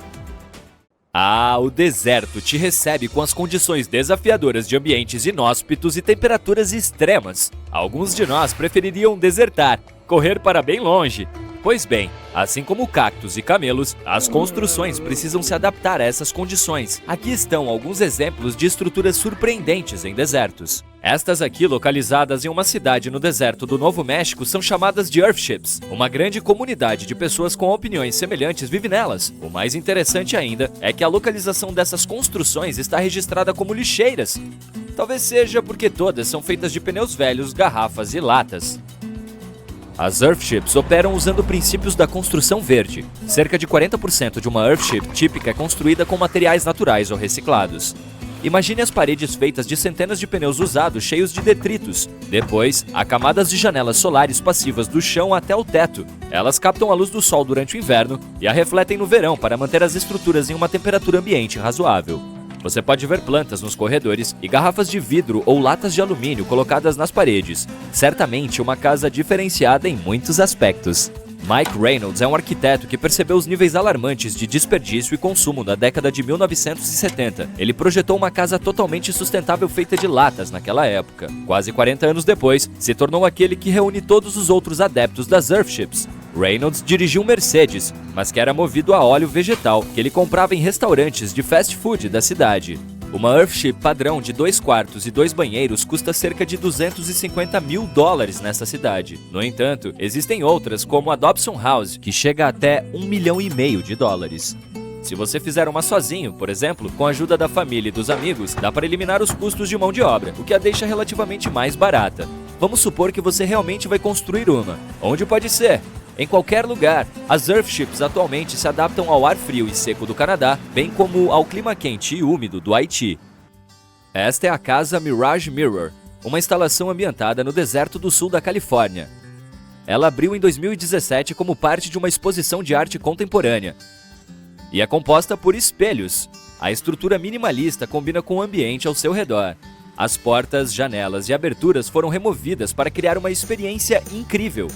O deserto te recebe com as condições desafiadoras de ambientes inóspitos e temperaturas extremas. Alguns de nós prefeririam desertar, correr para bem longe. Pois bem, assim como cactos e camelos, as construções precisam se adaptar a essas condições. Aqui estão alguns exemplos de estruturas surpreendentes em desertos. Estas aqui, localizadas em uma cidade no deserto do Novo México, são chamadas de Earthships. Uma grande comunidade de pessoas com opiniões semelhantes vive nelas. O mais interessante ainda é que a localização dessas construções está registrada como lixeiras. Talvez seja porque todas são feitas de pneus velhos, garrafas e latas. As Earthships operam usando princípios da construção verde. Cerca de 40% de uma Earthship típica é construída com materiais naturais ou reciclados. Imagine as paredes feitas de centenas de pneus usados cheios de detritos. Depois, há camadas de janelas solares passivas do chão até o teto. Elas captam a luz do sol durante o inverno e a refletem no verão para manter as estruturas em uma temperatura ambiente razoável. Você pode ver plantas nos corredores e garrafas de vidro ou latas de alumínio colocadas nas paredes. Certamente uma casa diferenciada em muitos aspectos. Mike Reynolds é um arquiteto que percebeu os níveis alarmantes de desperdício e consumo na década de 1970. Ele projetou uma casa totalmente sustentável feita de latas naquela época. Quase 40 anos depois, se tornou aquele que reúne todos os outros adeptos das Earthships. Reynolds dirigiu um Mercedes, mas que era movido a óleo vegetal, que ele comprava em restaurantes de fast food da cidade. Uma Earthship padrão de 2 quartos e 2 banheiros custa cerca de $250 mil nessa cidade. No entanto, existem outras, como a Dobson House, que chega até $1,5 milhão. Se você fizer uma sozinho, por exemplo, com a ajuda da família e dos amigos, dá para eliminar os custos de mão de obra, o que a deixa relativamente mais barata. Vamos supor que você realmente vai construir uma. Onde pode ser? Em qualquer lugar. As Earthships atualmente se adaptam ao ar frio e seco do Canadá, bem como ao clima quente e úmido do Haiti. Esta é a casa Mirage Mirror, uma instalação ambientada no deserto do sul da Califórnia. Ela abriu em 2017 como parte de uma exposição de arte contemporânea. E é composta por espelhos. A estrutura minimalista combina com o ambiente ao seu redor. As portas, janelas e aberturas foram removidas para criar uma experiência incrível.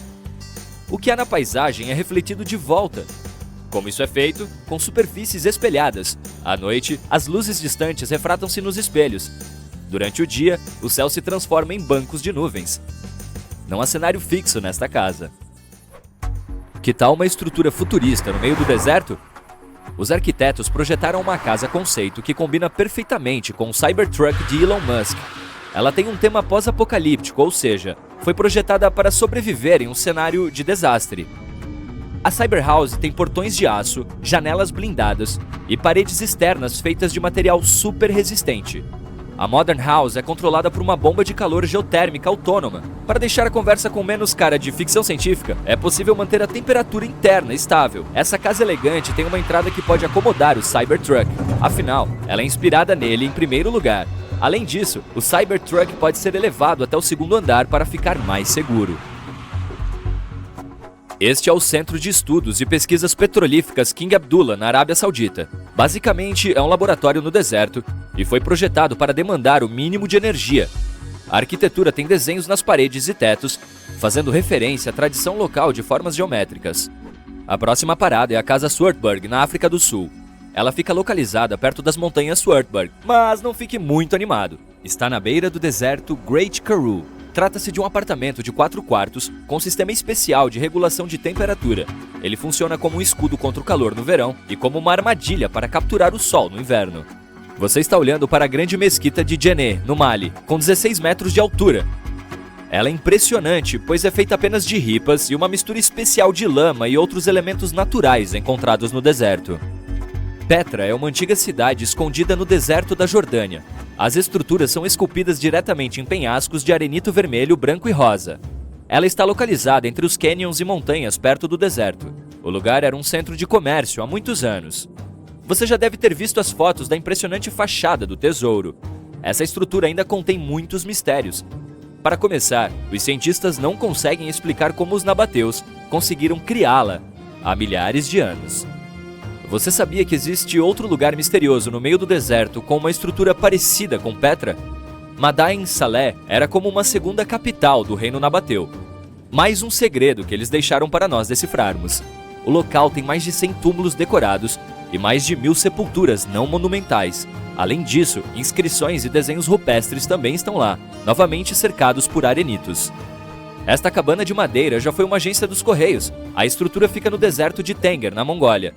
O que há na paisagem é refletido de volta. Como isso é feito? Com superfícies espelhadas. À noite, as luzes distantes refratam-se nos espelhos. Durante o dia, o céu se transforma em bancos de nuvens. Não há cenário fixo nesta casa. Que tal uma estrutura futurista no meio do deserto? Os arquitetos projetaram uma casa conceito que combina perfeitamente com o Cybertruck de Elon Musk. Ela tem um tema pós-apocalíptico, ou seja, foi projetada para sobreviver em um cenário de desastre. A Cyberhouse tem portões de aço, janelas blindadas e paredes externas feitas de material super resistente. A Modern House é controlada por uma bomba de calor geotérmica autônoma. Para deixar a conversa com menos cara de ficção científica, é possível manter a temperatura interna estável. Essa casa elegante tem uma entrada que pode acomodar o Cybertruck. Afinal, ela é inspirada nele em primeiro lugar. Além disso, o Cybertruck pode ser elevado até o 2º andar para ficar mais seguro. Este é o Centro de Estudos e Pesquisas Petrolíferas King Abdullah, na Arábia Saudita. Basicamente, é um laboratório no deserto e foi projetado para demandar o mínimo de energia. A arquitetura tem desenhos nas paredes e tetos, fazendo referência à tradição local de formas geométricas. A próxima parada é a Casa Swartberg, na África do Sul. Ela fica localizada perto das montanhas Swartberg, mas não fique muito animado. Está na beira do deserto Great Karoo. Trata-se de um apartamento de 4 quartos com sistema especial de regulação de temperatura. Ele funciona como um escudo contra o calor no verão e como uma armadilha para capturar o sol no inverno. Você está olhando para a grande mesquita de Djenné, no Mali, com 16 metros de altura. Ela é impressionante, pois é feita apenas de ripas e uma mistura especial de lama e outros elementos naturais encontrados no deserto. Petra é uma antiga cidade escondida no deserto da Jordânia. As estruturas são esculpidas diretamente em penhascos de arenito vermelho, branco e rosa. Ela está localizada entre os canyons e montanhas perto do deserto. O lugar era um centro de comércio há muitos anos. Você já deve ter visto as fotos da impressionante fachada do tesouro. Essa estrutura ainda contém muitos mistérios. Para começar, os cientistas não conseguem explicar como os nabateus conseguiram criá-la há milhares de anos. Você sabia que existe outro lugar misterioso no meio do deserto com uma estrutura parecida com Petra? Madain Saleh era como uma segunda capital do reino nabateu. Mais um segredo que eles deixaram para nós decifrarmos. O local tem mais de 100 túmulos decorados e mais de 1000 sepulturas não monumentais. Além disso, inscrições e desenhos rupestres também estão lá, novamente cercados por arenitos. Esta cabana de madeira já foi uma agência dos Correios. A estrutura fica no deserto de Tenger, na Mongólia.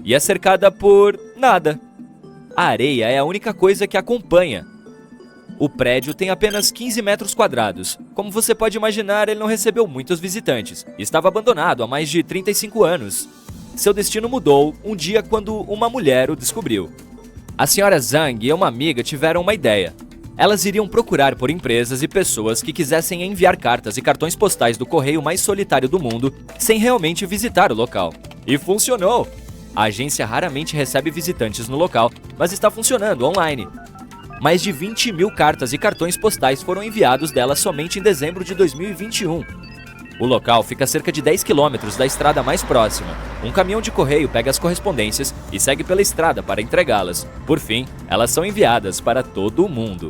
E é cercada por nada. A areia é a única coisa que acompanha. O prédio tem apenas 15 metros quadrados. Como você pode imaginar, ele não recebeu muitos visitantes. Estava abandonado há mais de 35 anos. Seu destino mudou um dia quando uma mulher o descobriu. A senhora Zhang e uma amiga tiveram uma ideia. Elas iriam procurar por empresas e pessoas que quisessem enviar cartas e cartões postais do correio mais solitário do mundo sem realmente visitar o local. E funcionou! A agência raramente recebe visitantes no local, mas está funcionando online. Mais de 20.000 cartas e cartões postais foram enviados dela somente em dezembro de 2021. O local fica a cerca de 10 quilômetros da estrada mais próxima. Um caminhão de correio pega as correspondências e segue pela estrada para entregá-las. Por fim, elas são enviadas para todo o mundo.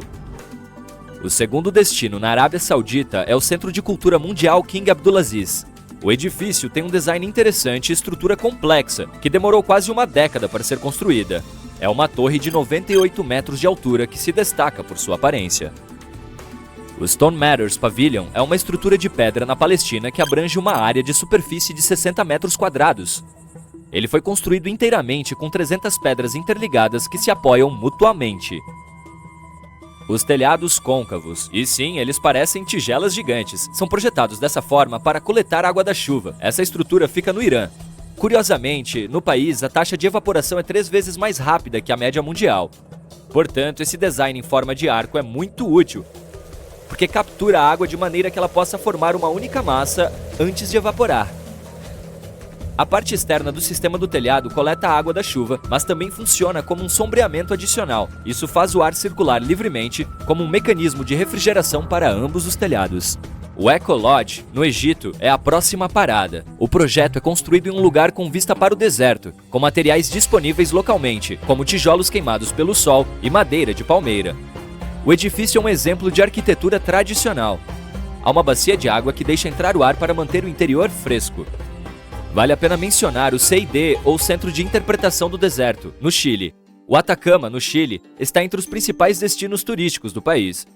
O segundo destino na Arábia Saudita é o Centro de Cultura Mundial King Abdulaziz. O edifício tem um design interessante e estrutura complexa, que demorou quase uma década para ser construída. É uma torre de 98 metros de altura que se destaca por sua aparência. O Stone Matters Pavilion é uma estrutura de pedra na Palestina que abrange uma área de superfície de 60 metros quadrados. Ele foi construído inteiramente com 300 pedras interligadas que se apoiam mutuamente. Os telhados côncavos, e sim, eles parecem tigelas gigantes, são projetados dessa forma para coletar água da chuva. Essa estrutura fica no Irã. Curiosamente, no país, a taxa de evaporação é 3 vezes mais rápida que a média mundial. Portanto, esse design em forma de arco é muito útil, porque captura a água de maneira que ela possa formar uma única massa antes de evaporar. A parte externa do sistema do telhado coleta a água da chuva, mas também funciona como um sombreamento adicional. Isso faz o ar circular livremente, como um mecanismo de refrigeração para ambos os telhados. O Eco Lodge, no Egito, é a próxima parada. O projeto é construído em um lugar com vista para o deserto, com materiais disponíveis localmente, como tijolos queimados pelo sol e madeira de palmeira. O edifício é um exemplo de arquitetura tradicional. Há uma bacia de água que deixa entrar o ar para manter o interior fresco. Vale a pena mencionar o CID, ou Centro de Interpretação do Deserto, no Chile. O Atacama, no Chile, está entre os principais destinos turísticos do país.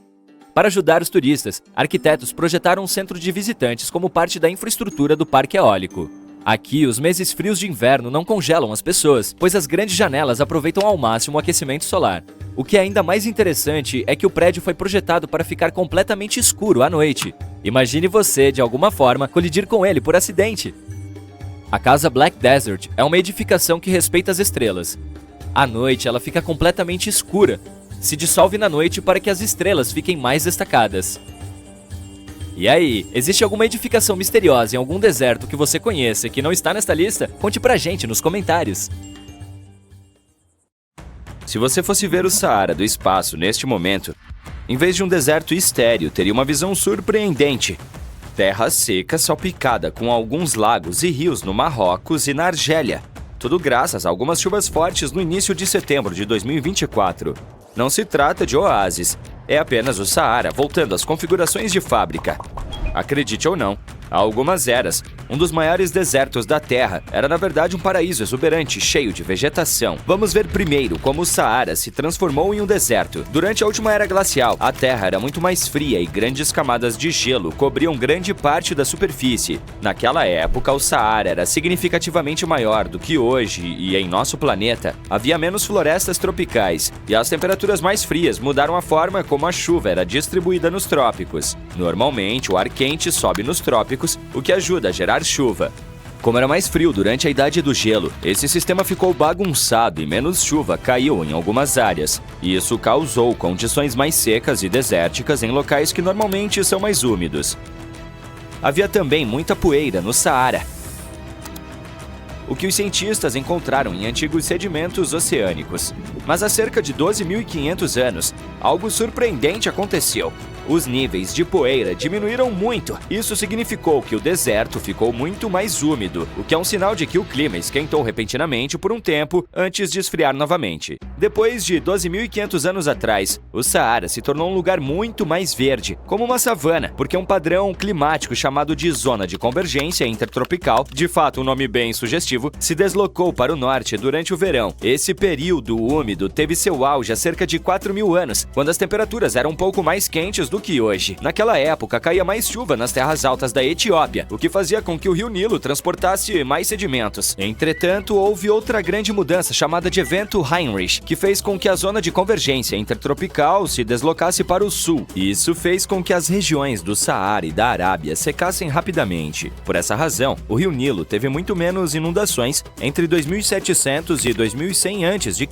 Para ajudar os turistas, arquitetos projetaram um centro de visitantes como parte da infraestrutura do parque eólico. Aqui, os meses frios de inverno não congelam as pessoas, pois as grandes janelas aproveitam ao máximo o aquecimento solar. O que é ainda mais interessante é que o prédio foi projetado para ficar completamente escuro à noite. Imagine você, de alguma forma, colidir com ele por acidente. A Casa Black Desert é uma edificação que respeita as estrelas. À noite, ela fica completamente escura. Se dissolve na noite para que as estrelas fiquem mais destacadas. E aí, existe alguma edificação misteriosa em algum deserto que você conheça e que não está nesta lista? Conte pra gente nos comentários. Se você fosse ver o Saara do espaço neste momento, em vez de um deserto estéril, teria uma visão surpreendente. Terra seca salpicada com alguns lagos e rios no Marrocos e na Argélia. Tudo graças a algumas chuvas fortes no início de setembro de 2024. Não se trata de oásis, é apenas o Saara voltando às configurações de fábrica. Acredite ou não, há algumas eras, um dos maiores desertos da Terra era na verdade um paraíso exuberante, cheio de vegetação. Vamos ver primeiro como o Saara se transformou em um deserto. Durante a última era glacial, a Terra era muito mais fria e grandes camadas de gelo cobriam grande parte da superfície. Naquela época, o Saara era significativamente maior do que hoje e em nosso planeta havia menos florestas tropicais e as temperaturas mais frias mudaram a forma como a chuva era distribuída nos trópicos. Normalmente, o ar quente sobe nos trópicos, o que ajuda a gerar chuva. Como era mais frio durante a Idade do Gelo, esse sistema ficou bagunçado e menos chuva caiu em algumas áreas. Isso causou condições mais secas e desérticas em locais que normalmente são mais úmidos. Havia também muita poeira no Saara, o que os cientistas encontraram em antigos sedimentos oceânicos. Mas há cerca de 12.500 anos, algo surpreendente aconteceu. Os níveis de poeira diminuíram muito. Isso significou que o deserto ficou muito mais úmido, o que é um sinal de que o clima esquentou repentinamente por um tempo antes de esfriar novamente. Depois de 12.500 anos atrás, o Saara se tornou um lugar muito mais verde, como uma savana, porque um padrão climático chamado de Zona de Convergência Intertropical, de fato um nome bem sugestivo, se deslocou para o norte durante o verão. Esse período úmido teve seu auge há cerca de 4.000 anos, quando as temperaturas eram um pouco mais quentes do que hoje. Naquela época, caía mais chuva nas terras altas da Etiópia, o que fazia com que o rio Nilo transportasse mais sedimentos. Entretanto, houve outra grande mudança chamada de Evento Heinrich, que fez com que a zona de convergência intertropical se deslocasse para o sul. Isso fez com que as regiões do Saara e da Arábia secassem rapidamente. Por essa razão, o rio Nilo teve muito menos inundações entre 2700 e 2100 a.C.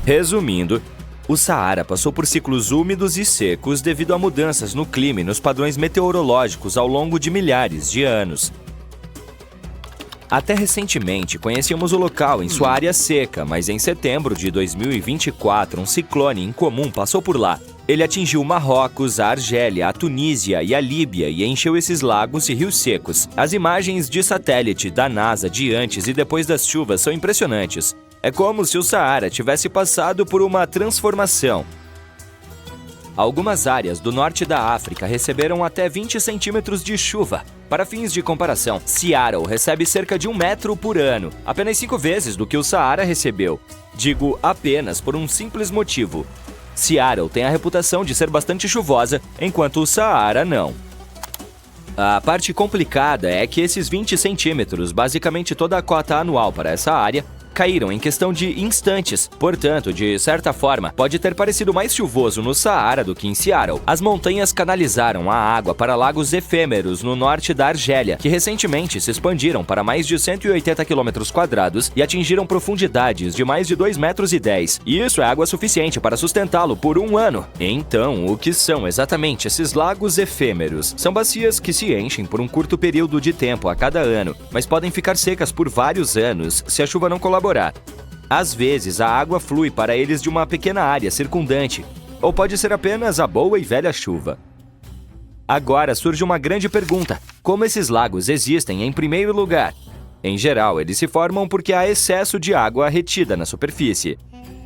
Resumindo, o Saara passou por ciclos úmidos e secos devido a mudanças no clima e nos padrões meteorológicos ao longo de milhares de anos. Até recentemente, conhecíamos o local em sua área seca, mas em setembro de 2024, um ciclone incomum passou por lá. Ele atingiu Marrocos, a Argélia, a Tunísia e a Líbia e encheu esses lagos e rios secos. As imagens de satélite da NASA de antes e depois das chuvas são impressionantes. É como se o Saara tivesse passado por uma transformação. Algumas áreas do norte da África receberam até 20 centímetros de chuva. Para fins de comparação, Seattle recebe cerca de 1 metro por ano, apenas 5 vezes do que o Saara recebeu. Digo apenas por um simples motivo. Seattle tem a reputação de ser bastante chuvosa, enquanto o Saara não. A parte complicada é que esses 20 centímetros, basicamente toda a cota anual para essa área, caíram em questão de instantes. Portanto, de certa forma, pode ter parecido mais chuvoso no Saara do que em Seattle. As montanhas canalizaram a água para lagos efêmeros no norte da Argélia, que recentemente se expandiram para mais de 180 km² e atingiram profundidades de mais de 2,10 metros. E isso é água suficiente para sustentá-lo por um ano. Então, o que são exatamente esses lagos efêmeros? São bacias que se enchem por um curto período de tempo a cada ano, mas podem ficar secas por vários anos se a chuva não colaborar. Às vezes, a água flui para eles de uma pequena área circundante, ou pode ser apenas a boa e velha chuva. Agora surge uma grande pergunta: como esses lagos existem em primeiro lugar? Em geral, eles se formam porque há excesso de água retida na superfície.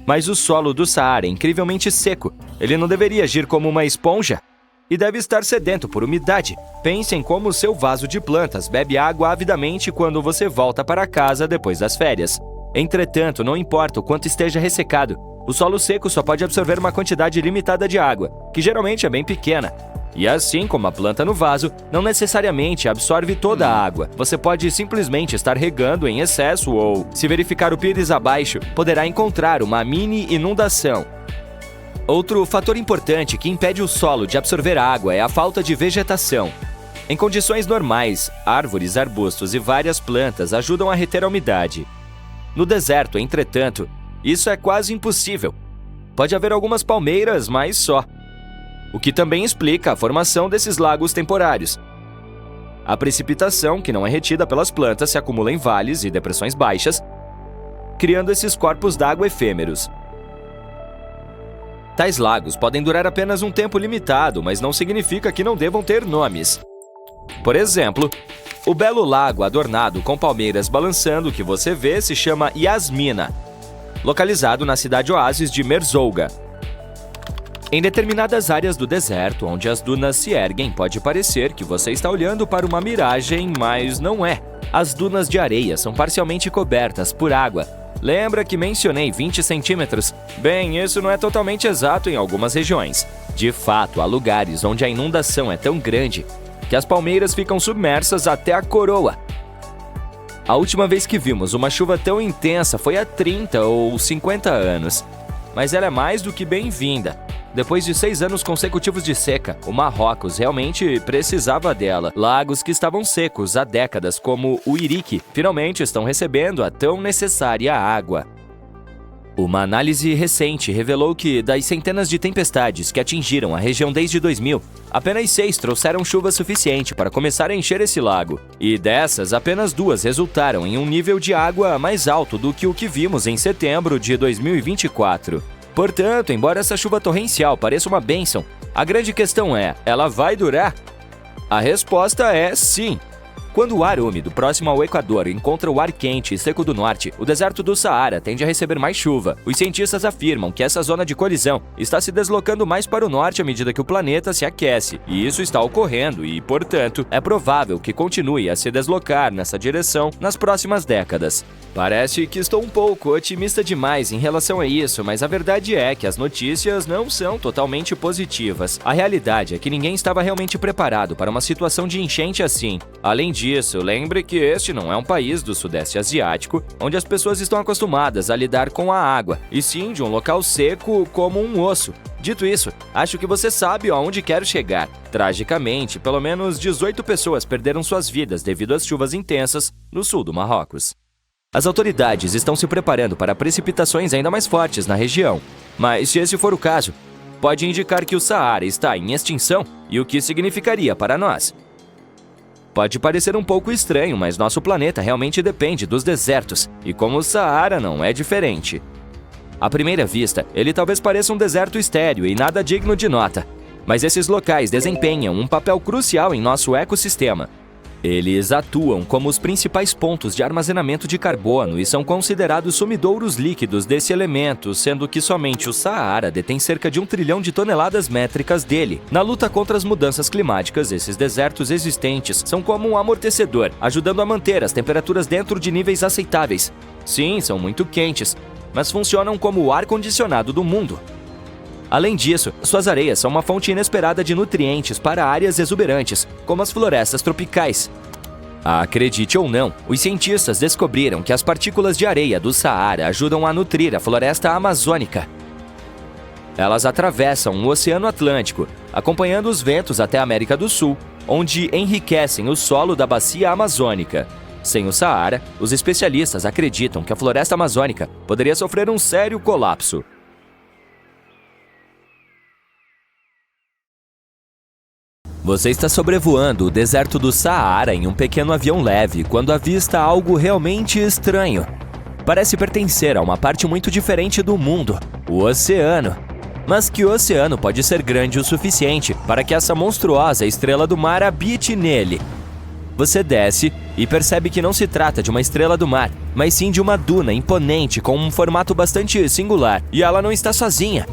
Mas o solo do Saara é incrivelmente seco. Ele não deveria agir como uma esponja? E deve estar sedento por umidade. Pense em como o seu vaso de plantas bebe água avidamente quando você volta para casa depois das férias. Entretanto, não importa o quanto esteja ressecado, o solo seco só pode absorver uma quantidade limitada de água, que geralmente é bem pequena. E assim como a planta no vaso, não necessariamente absorve toda a água. Você pode simplesmente estar regando em excesso ou, se verificar o pires abaixo, poderá encontrar uma mini inundação. Outro fator importante que impede o solo de absorver água é a falta de vegetação. Em condições normais, árvores, arbustos e várias plantas ajudam a reter a umidade. No deserto, entretanto, isso é quase impossível. Pode haver algumas palmeiras, mas só. O que também explica a formação desses lagos temporários. A precipitação, que não é retida pelas plantas, se acumula em vales e depressões baixas, criando esses corpos d'água efêmeros. Tais lagos podem durar apenas um tempo limitado, mas não significa que não devam ter nomes. Por exemplo, o belo lago adornado com palmeiras balançando que você vê se chama Yasmina, localizado na cidade-oásis de Merzouga. Em determinadas áreas do deserto, onde as dunas se erguem, pode parecer que você está olhando para uma miragem, mas não é. As dunas de areia são parcialmente cobertas por água. Lembra que mencionei 20 centímetros? Bem, isso não é totalmente exato em algumas regiões. De fato, há lugares onde a inundação é tão grande que as palmeiras ficam submersas até a coroa. A última vez que vimos uma chuva tão intensa foi há 30 ou 50 anos. Mas ela é mais do que bem-vinda. Depois de 6 anos consecutivos de seca, o Marrocos realmente precisava dela. Lagos que estavam secos há décadas, como o Irique, finalmente estão recebendo a tão necessária água. Uma análise recente revelou que, das centenas de tempestades que atingiram a região desde 2000, apenas 6 trouxeram chuva suficiente para começar a encher esse lago. E dessas, apenas 2 resultaram em um nível de água mais alto do que o que vimos em setembro de 2024. Portanto, embora essa chuva torrencial pareça uma bênção, a grande questão é, ela vai durar? A resposta é sim. Quando o ar úmido próximo ao Equador encontra o ar quente e seco do norte, o deserto do Saara tende a receber mais chuva. Os cientistas afirmam que essa zona de colisão está se deslocando mais para o norte à medida que o planeta se aquece, e isso está ocorrendo e, portanto, é provável que continue a se deslocar nessa direção nas próximas décadas. Parece que estou um pouco otimista demais em relação a isso, mas a verdade é que as notícias não são totalmente positivas. A realidade é que ninguém estava realmente preparado para uma situação de enchente assim. Além disso, lembre que este não é um país do Sudeste Asiático, onde as pessoas estão acostumadas a lidar com a água, e sim de um local seco como um osso. Dito isso, acho que você sabe aonde quero chegar. Tragicamente, pelo menos 18 pessoas perderam suas vidas devido às chuvas intensas no sul do Marrocos. As autoridades estão se preparando para precipitações ainda mais fortes na região, mas se esse for o caso, pode indicar que o Saara está em extinção e o que significaria para nós. Pode parecer um pouco estranho, mas nosso planeta realmente depende dos desertos, e como o Saara não é diferente. À primeira vista, ele talvez pareça um deserto estéril e nada digno de nota, mas esses locais desempenham um papel crucial em nosso ecossistema. Eles atuam como os principais pontos de armazenamento de carbono e são considerados sumidouros líquidos desse elemento, sendo que somente o Saara detém cerca de 1 trilhão de toneladas métricas dele. Na luta contra as mudanças climáticas, esses desertos existentes são como um amortecedor, ajudando a manter as temperaturas dentro de níveis aceitáveis. Sim, são muito quentes, mas funcionam como o ar-condicionado do mundo. Além disso, suas areias são uma fonte inesperada de nutrientes para áreas exuberantes, como as florestas tropicais. Acredite ou não, os cientistas descobriram que as partículas de areia do Saara ajudam a nutrir a floresta amazônica. Elas atravessam o Oceano Atlântico, acompanhando os ventos até a América do Sul, onde enriquecem o solo da bacia amazônica. Sem o Saara, os especialistas acreditam que a floresta amazônica poderia sofrer um sério colapso. Você está sobrevoando o deserto do Saara em um pequeno avião leve quando avista algo realmente estranho. Parece pertencer a uma parte muito diferente do mundo, o oceano. Mas que o oceano pode ser grande o suficiente para que essa monstruosa estrela do mar habite nele. Você desce e percebe que não se trata de uma estrela do mar, mas sim de uma duna imponente com um formato bastante singular, e ela não está sozinha.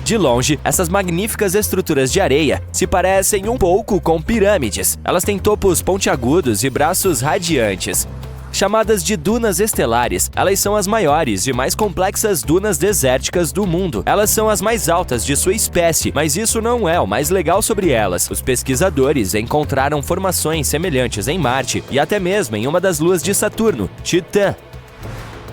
De longe, essas magníficas estruturas de areia se parecem um pouco com pirâmides. Elas têm topos pontiagudos e braços radiantes. Chamadas de dunas estelares, elas são as maiores e mais complexas dunas desérticas do mundo. Elas são as mais altas de sua espécie, mas isso não é o mais legal sobre elas. Os pesquisadores encontraram formações semelhantes em Marte e até mesmo em uma das luas de Saturno, Titã.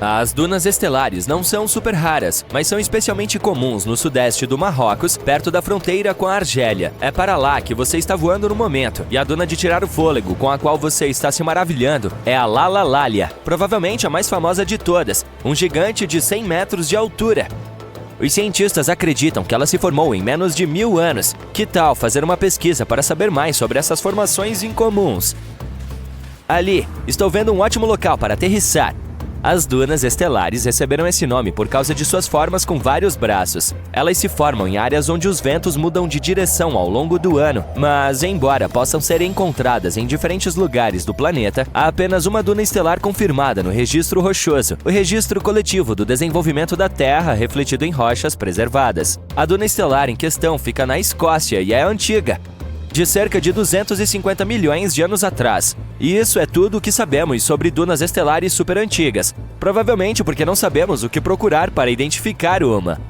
As dunas estelares não são super raras, mas são especialmente comuns no sudeste do Marrocos, perto da fronteira com a Argélia. É para lá que você está voando no momento, e a duna de tirar o fôlego com a qual você está se maravilhando é a Lala Lalia, provavelmente a mais famosa de todas, um gigante de 100 metros de altura. Os cientistas acreditam que ela se formou em menos de 1000 anos. Que tal fazer uma pesquisa para saber mais sobre essas formações incomuns? Ali, estou vendo um ótimo local para aterrissar. As dunas estelares receberam esse nome por causa de suas formas com vários braços. Elas se formam em áreas onde os ventos mudam de direção ao longo do ano, mas embora possam ser encontradas em diferentes lugares do planeta, há apenas uma duna estelar confirmada no registro rochoso, o registro coletivo do desenvolvimento da Terra refletido em rochas preservadas. A duna estelar em questão fica na Escócia e é antiga, de cerca de 250 milhões de anos atrás. E isso é tudo o que sabemos sobre dunas estelares super antigas, provavelmente porque não sabemos o que procurar para identificar uma.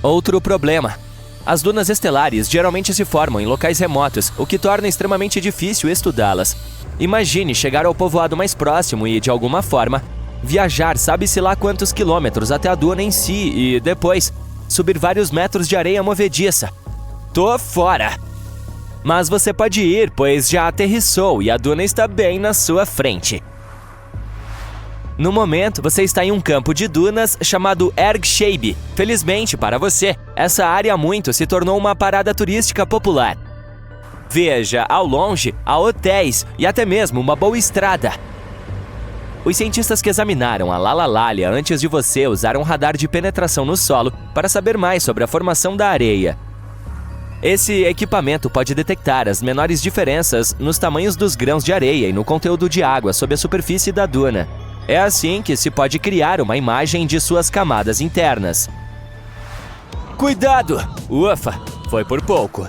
Outro problema. As dunas estelares geralmente se formam em locais remotos, o que torna extremamente difícil estudá-las. Imagine chegar ao povoado mais próximo e, de alguma forma, viajar sabe-se lá quantos quilômetros até a duna em si e, depois, subir vários metros de areia movediça. Tô fora! Mas você pode ir, pois já aterrissou e a duna está bem na sua frente. No momento, você está em um campo de dunas chamado Erg Sheibe. Felizmente para você, essa área há muito se tornou uma parada turística popular. Veja, ao longe, há hotéis e até mesmo uma boa estrada. Os cientistas que examinaram a Lalalália antes de você usaram um radar de penetração no solo para saber mais sobre a formação da areia. Esse equipamento pode detectar as menores diferenças nos tamanhos dos grãos de areia e no conteúdo de água sob a superfície da duna. É assim que se pode criar uma imagem de suas camadas internas. Cuidado! Ufa, foi por pouco.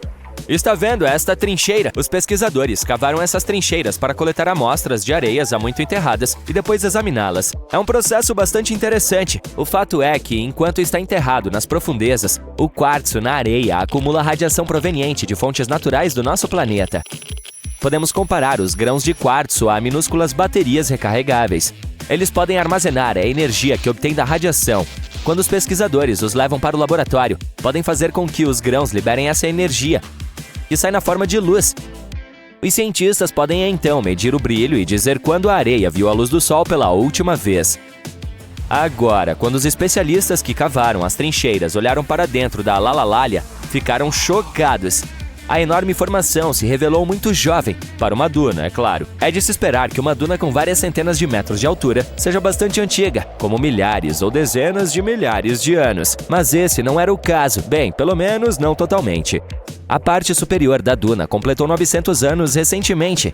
Está vendo esta trincheira? Os pesquisadores cavaram essas trincheiras para coletar amostras de areias há muito enterradas e depois examiná-las. É um processo bastante interessante. O fato é que, enquanto está enterrado nas profundezas, o quartzo na areia acumula radiação proveniente de fontes naturais do nosso planeta. Podemos comparar os grãos de quartzo a minúsculas baterias recarregáveis. Eles podem armazenar a energia que obtém da radiação. Quando os pesquisadores os levam para o laboratório, podem fazer com que os grãos liberem essa energia, que sai na forma de luz. Os cientistas podem então medir o brilho e dizer quando a areia viu a luz do sol pela última vez. Agora, quando os especialistas que cavaram as trincheiras olharam para dentro da Lalalália, ficaram chocados. A enorme formação se revelou muito jovem, para uma duna, é claro. É de se esperar que uma duna com várias centenas de metros de altura seja bastante antiga, como milhares ou dezenas de milhares de anos. Mas esse não era o caso, bem, pelo menos não totalmente. A parte superior da duna completou 900 anos recentemente.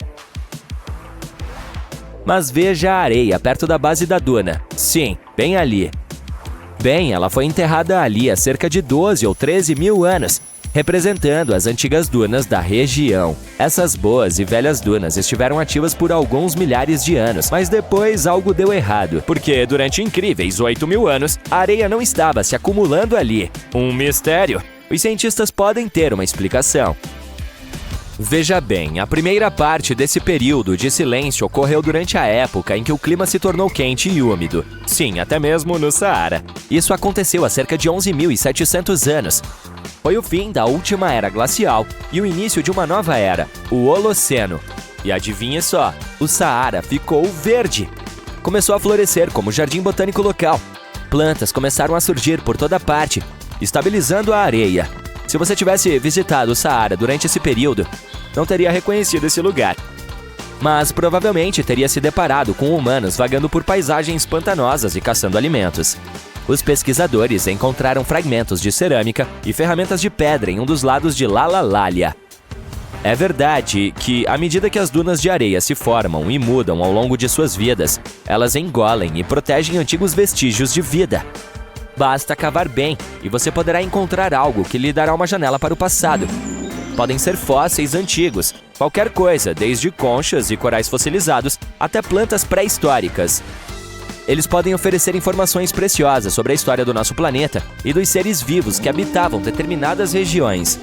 Mas veja a areia perto da base da duna. Sim, bem ali. Bem, ela foi enterrada ali há cerca de 12 ou 13 mil anos, representando as antigas dunas da região. Essas boas e velhas dunas estiveram ativas por alguns milhares de anos, mas depois algo deu errado, porque durante incríveis 8 mil anos, a areia não estava se acumulando ali. Um mistério. Os cientistas podem ter uma explicação. Veja bem, a primeira parte desse período de silêncio ocorreu durante a época em que o clima se tornou quente e úmido. Sim, até mesmo no Saara. Isso aconteceu há cerca de 11.700 anos. Foi o fim da última era glacial e o início de uma nova era, o Holoceno. E adivinha só, o Saara ficou verde. Começou a florescer como jardim botânico local. Plantas começaram a surgir por toda parte, estabilizando a areia. Se você tivesse visitado o Saara durante esse período, não teria reconhecido esse lugar. Mas provavelmente teria se deparado com humanos vagando por paisagens pantanosas e caçando alimentos. Os pesquisadores encontraram fragmentos de cerâmica e ferramentas de pedra em um dos lados de Lalalália. É verdade que, à medida que as dunas de areia se formam e mudam ao longo de suas vidas, elas engolem e protegem antigos vestígios de vida. Basta cavar bem e você poderá encontrar algo que lhe dará uma janela para o passado. Podem ser fósseis antigos, qualquer coisa, desde conchas e corais fossilizados até plantas pré-históricas. Eles podem oferecer informações preciosas sobre a história do nosso planeta e dos seres vivos que habitavam determinadas regiões.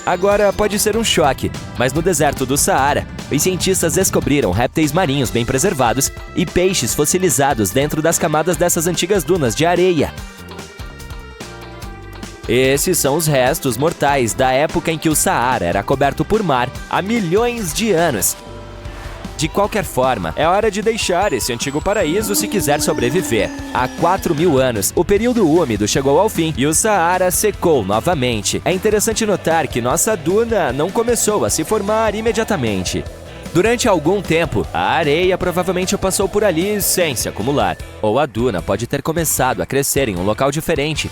Agora, pode ser um choque, mas no deserto do Saara, os cientistas descobriram répteis marinhos bem preservados e peixes fossilizados dentro das camadas dessas antigas dunas de areia. Esses são os restos mortais da época em que o Saara era coberto por mar há milhões de anos. De qualquer forma, é hora de deixar esse antigo paraíso se quiser sobreviver. Há 4.000 anos, o período úmido chegou ao fim e o Saara secou novamente. É interessante notar que nossa duna não começou a se formar imediatamente. Durante algum tempo, a areia provavelmente passou por ali sem se acumular. Ou a duna pode ter começado a crescer em um local diferente.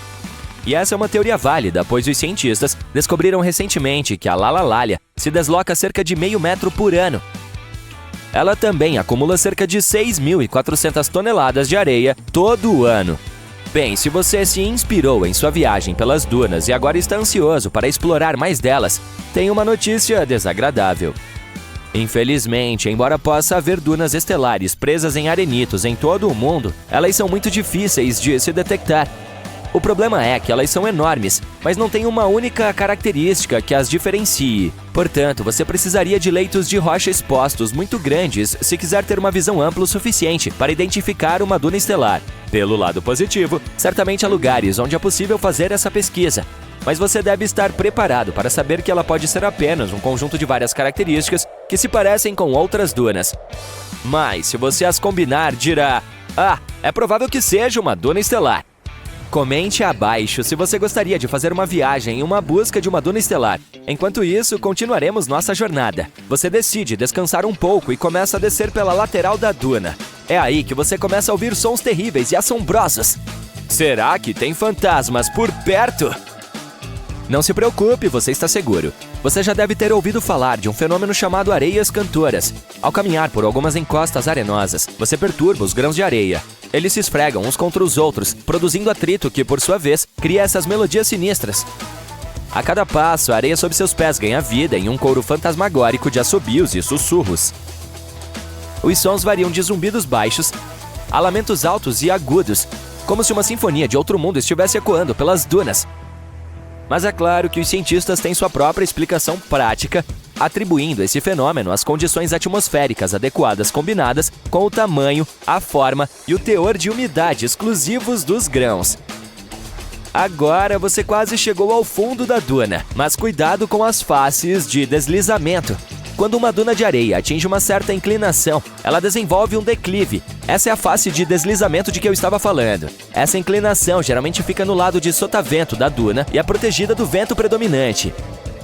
E essa é uma teoria válida, pois os cientistas descobriram recentemente que a Lalalália se desloca cerca de meio metro por ano. Ela também acumula cerca de 6.400 toneladas de areia todo o ano. Bem, se você se inspirou em sua viagem pelas dunas e agora está ansioso para explorar mais delas, tem uma notícia desagradável. Infelizmente, embora possa haver dunas estelares presas em arenitos em todo o mundo, elas são muito difíceis de se detectar. O problema é que elas são enormes, mas não tem uma única característica que as diferencie. Portanto, você precisaria de leitos de rocha expostos muito grandes se quiser ter uma visão ampla o suficiente para identificar uma duna estelar. Pelo lado positivo, certamente há lugares onde é possível fazer essa pesquisa, mas você deve estar preparado para saber que ela pode ser apenas um conjunto de várias características que se parecem com outras dunas. Mas, se você as combinar, dirá: "Ah, é provável que seja uma duna estelar." Comente abaixo se você gostaria de fazer uma viagem em uma busca de uma duna estelar. Enquanto isso, continuaremos nossa jornada. Você decide descansar um pouco e começa a descer pela lateral da duna. É aí que você começa a ouvir sons terríveis e assombrosos. Será que tem fantasmas por perto? Não se preocupe, você está seguro. Você já deve ter ouvido falar de um fenômeno chamado areias cantoras. Ao caminhar por algumas encostas arenosas, você perturba os grãos de areia. Eles se esfregam uns contra os outros, produzindo atrito que, por sua vez, cria essas melodias sinistras. A cada passo, a areia sob seus pés ganha vida em um coro fantasmagórico de assobios e sussurros. Os sons variam de zumbidos baixos a lamentos altos e agudos, como se uma sinfonia de outro mundo estivesse ecoando pelas dunas. Mas é claro que os cientistas têm sua própria explicação prática, atribuindo esse fenômeno às condições atmosféricas adequadas combinadas com o tamanho, a forma e o teor de umidade exclusivos dos grãos. Agora você quase chegou ao fundo da duna, mas cuidado com as faces de deslizamento. Quando uma duna de areia atinge uma certa inclinação, ela desenvolve um declive. Essa é a face de deslizamento de que eu estava falando. Essa inclinação geralmente fica no lado de sotavento da duna e é protegida do vento predominante.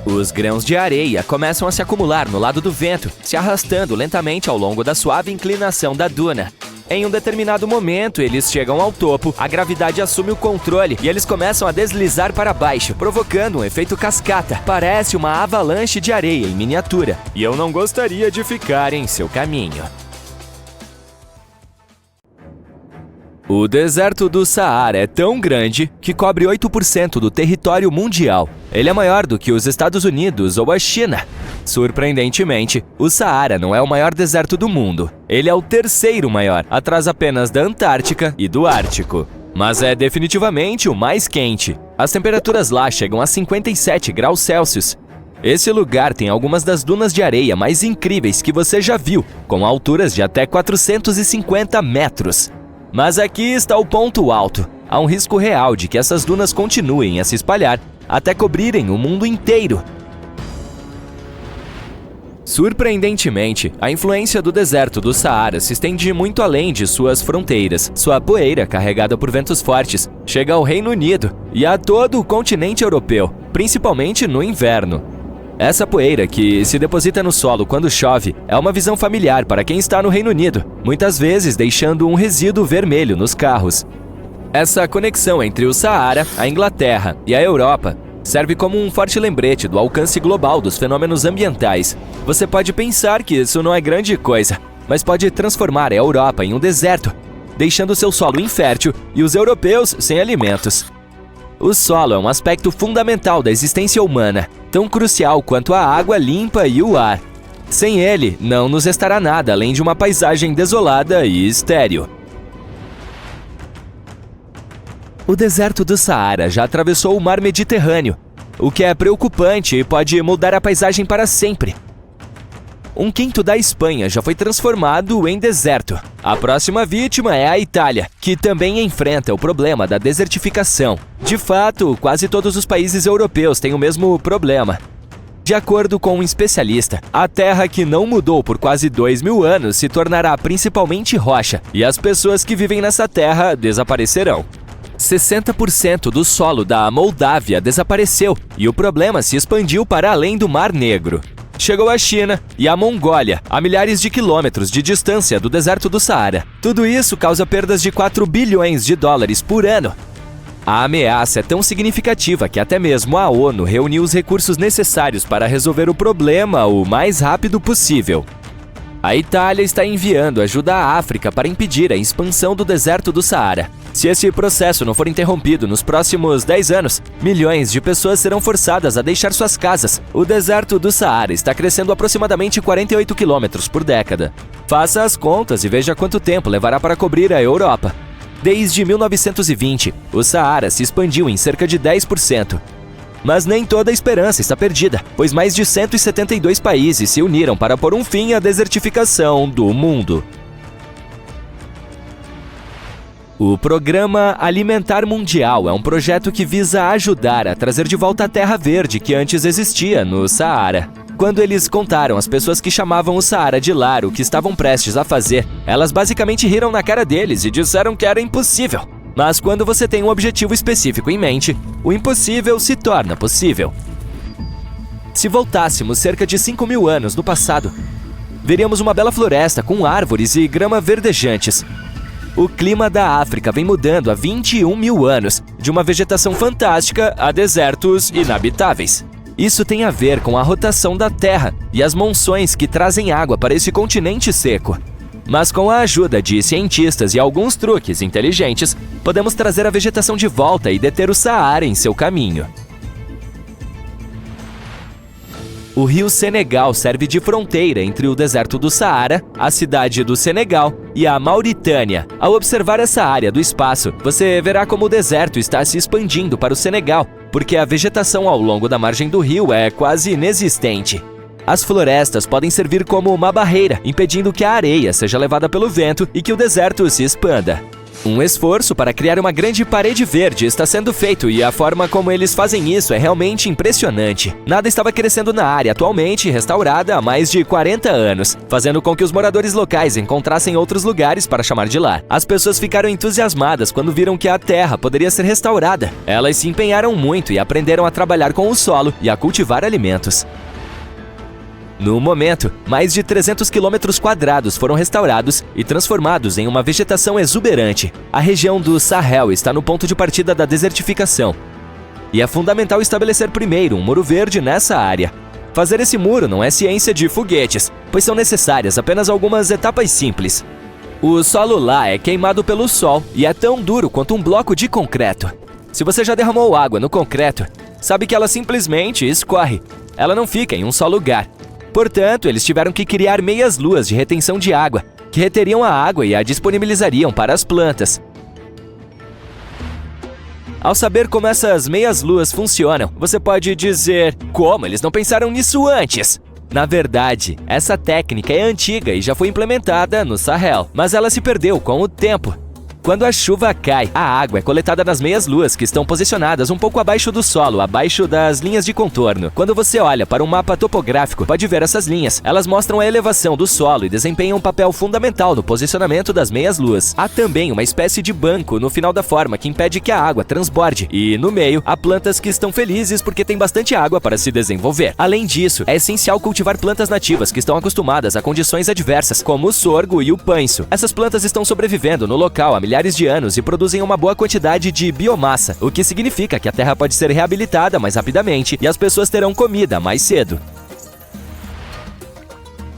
Os grãos de areia começam a se acumular no lado do vento, se arrastando lentamente ao longo da suave inclinação da duna. Em um determinado momento, eles chegam ao topo, a gravidade assume o controle e eles começam a deslizar para baixo, provocando um efeito cascata. Parece uma avalanche de areia em miniatura, e eu não gostaria de ficar em seu caminho. O deserto do Saara é tão grande que cobre 8% do território mundial. Ele é maior do que os Estados Unidos ou a China. Surpreendentemente, o Saara não é o maior deserto do mundo. Ele é o terceiro maior, atrás apenas da Antártica e do Ártico. Mas é definitivamente o mais quente. As temperaturas lá chegam a 57 graus Celsius. Esse lugar tem algumas das dunas de areia mais incríveis que você já viu, com alturas de até 450 metros. Mas aqui está o ponto alto. Há um risco real de que essas dunas continuem a se espalhar até cobrirem o mundo inteiro. Surpreendentemente, a influência do deserto do Saara se estende muito além de suas fronteiras. Sua poeira, carregada por ventos fortes, chega ao Reino Unido e a todo o continente europeu, principalmente no inverno. Essa poeira, que se deposita no solo quando chove, é uma visão familiar para quem está no Reino Unido, muitas vezes deixando um resíduo vermelho nos carros. Essa conexão entre o Saara, a Inglaterra e a Europa serve como um forte lembrete do alcance global dos fenômenos ambientais. Você pode pensar que isso não é grande coisa, mas pode transformar a Europa em um deserto, deixando seu solo infértil e os europeus sem alimentos. O solo é um aspecto fundamental da existência humana, tão crucial quanto a água limpa e o ar. Sem ele, não nos restará nada além de uma paisagem desolada e estéril. O deserto do Saara já atravessou o mar Mediterrâneo, o que é preocupante e pode mudar a paisagem para sempre. 1/5 da Espanha já foi transformado em deserto. A próxima vítima é a Itália, que também enfrenta o problema da desertificação. De fato, quase todos os países europeus têm o mesmo problema. De acordo com um especialista, a terra que não mudou por quase 2.000 anos se tornará principalmente rocha, e as pessoas que vivem nessa terra desaparecerão. 60% do solo da Moldávia desapareceu, e o problema se expandiu para além do Mar Negro. Chegou à China e à Mongólia, a milhares de quilômetros de distância do deserto do Saara. Tudo isso causa perdas de 4 bilhões de dólares por ano. A ameaça é tão significativa que até mesmo a ONU reuniu os recursos necessários para resolver o problema o mais rápido possível. A Itália está enviando ajuda à África para impedir a expansão do deserto do Saara. Se esse processo não for interrompido nos próximos 10 anos, milhões de pessoas serão forçadas a deixar suas casas. O deserto do Saara está crescendo aproximadamente 48 quilômetros por década. Faça as contas e veja quanto tempo levará para cobrir a Europa. Desde 1920, o Saara se expandiu em cerca de 10%. Mas nem toda a esperança está perdida, pois mais de 172 países se uniram para pôr um fim à desertificação do mundo. O Programa Alimentar Mundial é um projeto que visa ajudar a trazer de volta a terra verde que antes existia no Saara. Quando eles contaram às pessoas que chamavam o Saara de lar o que estavam prestes a fazer, elas basicamente riram na cara deles e disseram que era impossível. Mas quando você tem um objetivo específico em mente, o impossível se torna possível. Se voltássemos cerca de 5.000 anos no passado, veríamos uma bela floresta com árvores e grama verdejantes. O clima da África vem mudando há 21.000 anos, de uma vegetação fantástica a desertos inabitáveis. Isso tem a ver com a rotação da Terra e as monções que trazem água para esse continente seco. Mas com a ajuda de cientistas e alguns truques inteligentes, podemos trazer a vegetação de volta e deter o Saara em seu caminho. O rio Senegal serve de fronteira entre o deserto do Saara, a cidade do Senegal e a Mauritânia. Ao observar essa área do espaço, você verá como o deserto está se expandindo para o Senegal, porque a vegetação ao longo da margem do rio é quase inexistente. As florestas podem servir como uma barreira, impedindo que a areia seja levada pelo vento e que o deserto se expanda. Um esforço para criar uma grande parede verde está sendo feito e a forma como eles fazem isso é realmente impressionante. Nada estava crescendo na área atualmente restaurada há mais de 40 anos, fazendo com que os moradores locais encontrassem outros lugares para chamar de lar. As pessoas ficaram entusiasmadas quando viram que a terra poderia ser restaurada. Elas se empenharam muito e aprenderam a trabalhar com o solo e a cultivar alimentos. No momento, mais de 300 quilômetros quadrados foram restaurados e transformados em uma vegetação exuberante. A região do Sahel está no ponto de partida da desertificação. E é fundamental estabelecer primeiro um muro verde nessa área. Fazer esse muro não é ciência de foguetes, pois são necessárias apenas algumas etapas simples. O solo lá é queimado pelo sol e é tão duro quanto um bloco de concreto. Se você já derramou água no concreto, sabe que ela simplesmente escorre. Ela não fica em um só lugar. Portanto, eles tiveram que criar meias-luas de retenção de água, que reteriam a água e a disponibilizariam para as plantas. Ao saber como essas meias-luas funcionam, você pode dizer: como eles não pensaram nisso antes? Na verdade, essa técnica é antiga e já foi implementada no Sahel, mas ela se perdeu com o tempo. Quando a chuva cai, a água é coletada nas meias-luas que estão posicionadas um pouco abaixo do solo, abaixo das linhas de contorno. Quando você olha para um mapa topográfico, pode ver essas linhas. Elas mostram a elevação do solo e desempenham um papel fundamental no posicionamento das meias-luas. Há também uma espécie de banco no final da forma que impede que a água transborde. E, no meio, há plantas que estão felizes porque tem bastante água para se desenvolver. Além disso, é essencial cultivar plantas nativas que estão acostumadas a condições adversas, como o sorgo e o pães. Essas plantas estão sobrevivendo no local há milhares de anos e produzem uma boa quantidade de biomassa, o que significa que a terra pode ser reabilitada mais rapidamente e as pessoas terão comida mais cedo.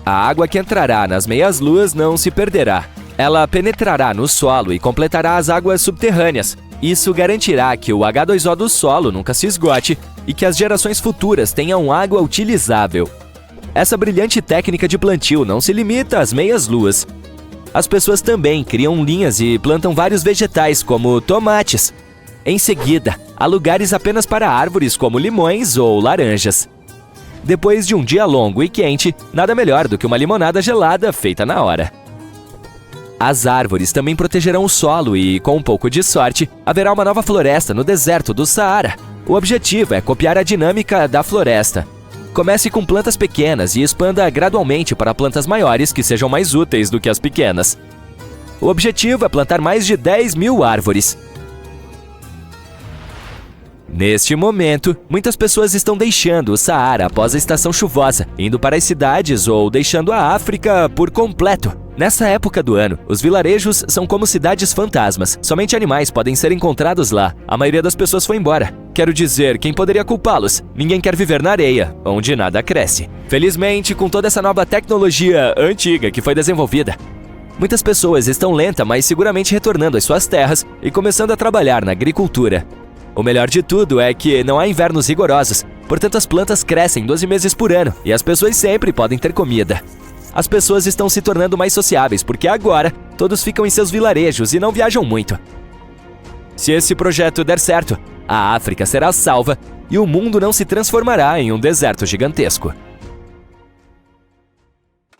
A água que entrará nas meias-luas não se perderá. Ela penetrará no solo e completará as águas subterrâneas. Isso garantirá que o H2O do solo nunca se esgote e que as gerações futuras tenham água utilizável. Essa brilhante técnica de plantio não se limita às meias-luas. As pessoas também criam linhas e plantam vários vegetais, como tomates. Em seguida, há lugares apenas para árvores, como limões ou laranjas. Depois de um dia longo e quente, nada melhor do que uma limonada gelada feita na hora. As árvores também protegerão o solo e, com um pouco de sorte, haverá uma nova floresta no deserto do Saara. O objetivo é copiar a dinâmica da floresta. Comece com plantas pequenas e expanda gradualmente para plantas maiores que sejam mais úteis do que as pequenas. O objetivo é plantar mais de 10.000 árvores. Neste momento, muitas pessoas estão deixando o Saara após a estação chuvosa, indo para as cidades ou deixando a África por completo. Nessa época do ano, os vilarejos são como cidades fantasmas. Somente animais podem ser encontrados lá. A maioria das pessoas foi embora. Quero dizer, quem poderia culpá-los? Ninguém quer viver na areia, onde nada cresce. Felizmente, com toda essa nova tecnologia antiga que foi desenvolvida, muitas pessoas estão lenta, mas seguramente retornando às suas terras e começando a trabalhar na agricultura. O melhor de tudo é que não há invernos rigorosos, portanto as plantas crescem 12 meses por ano e as pessoas sempre podem ter comida. As pessoas estão se tornando mais sociáveis porque agora todos ficam em seus vilarejos e não viajam muito. Se esse projeto der certo, a África será salva e o mundo não se transformará em um deserto gigantesco.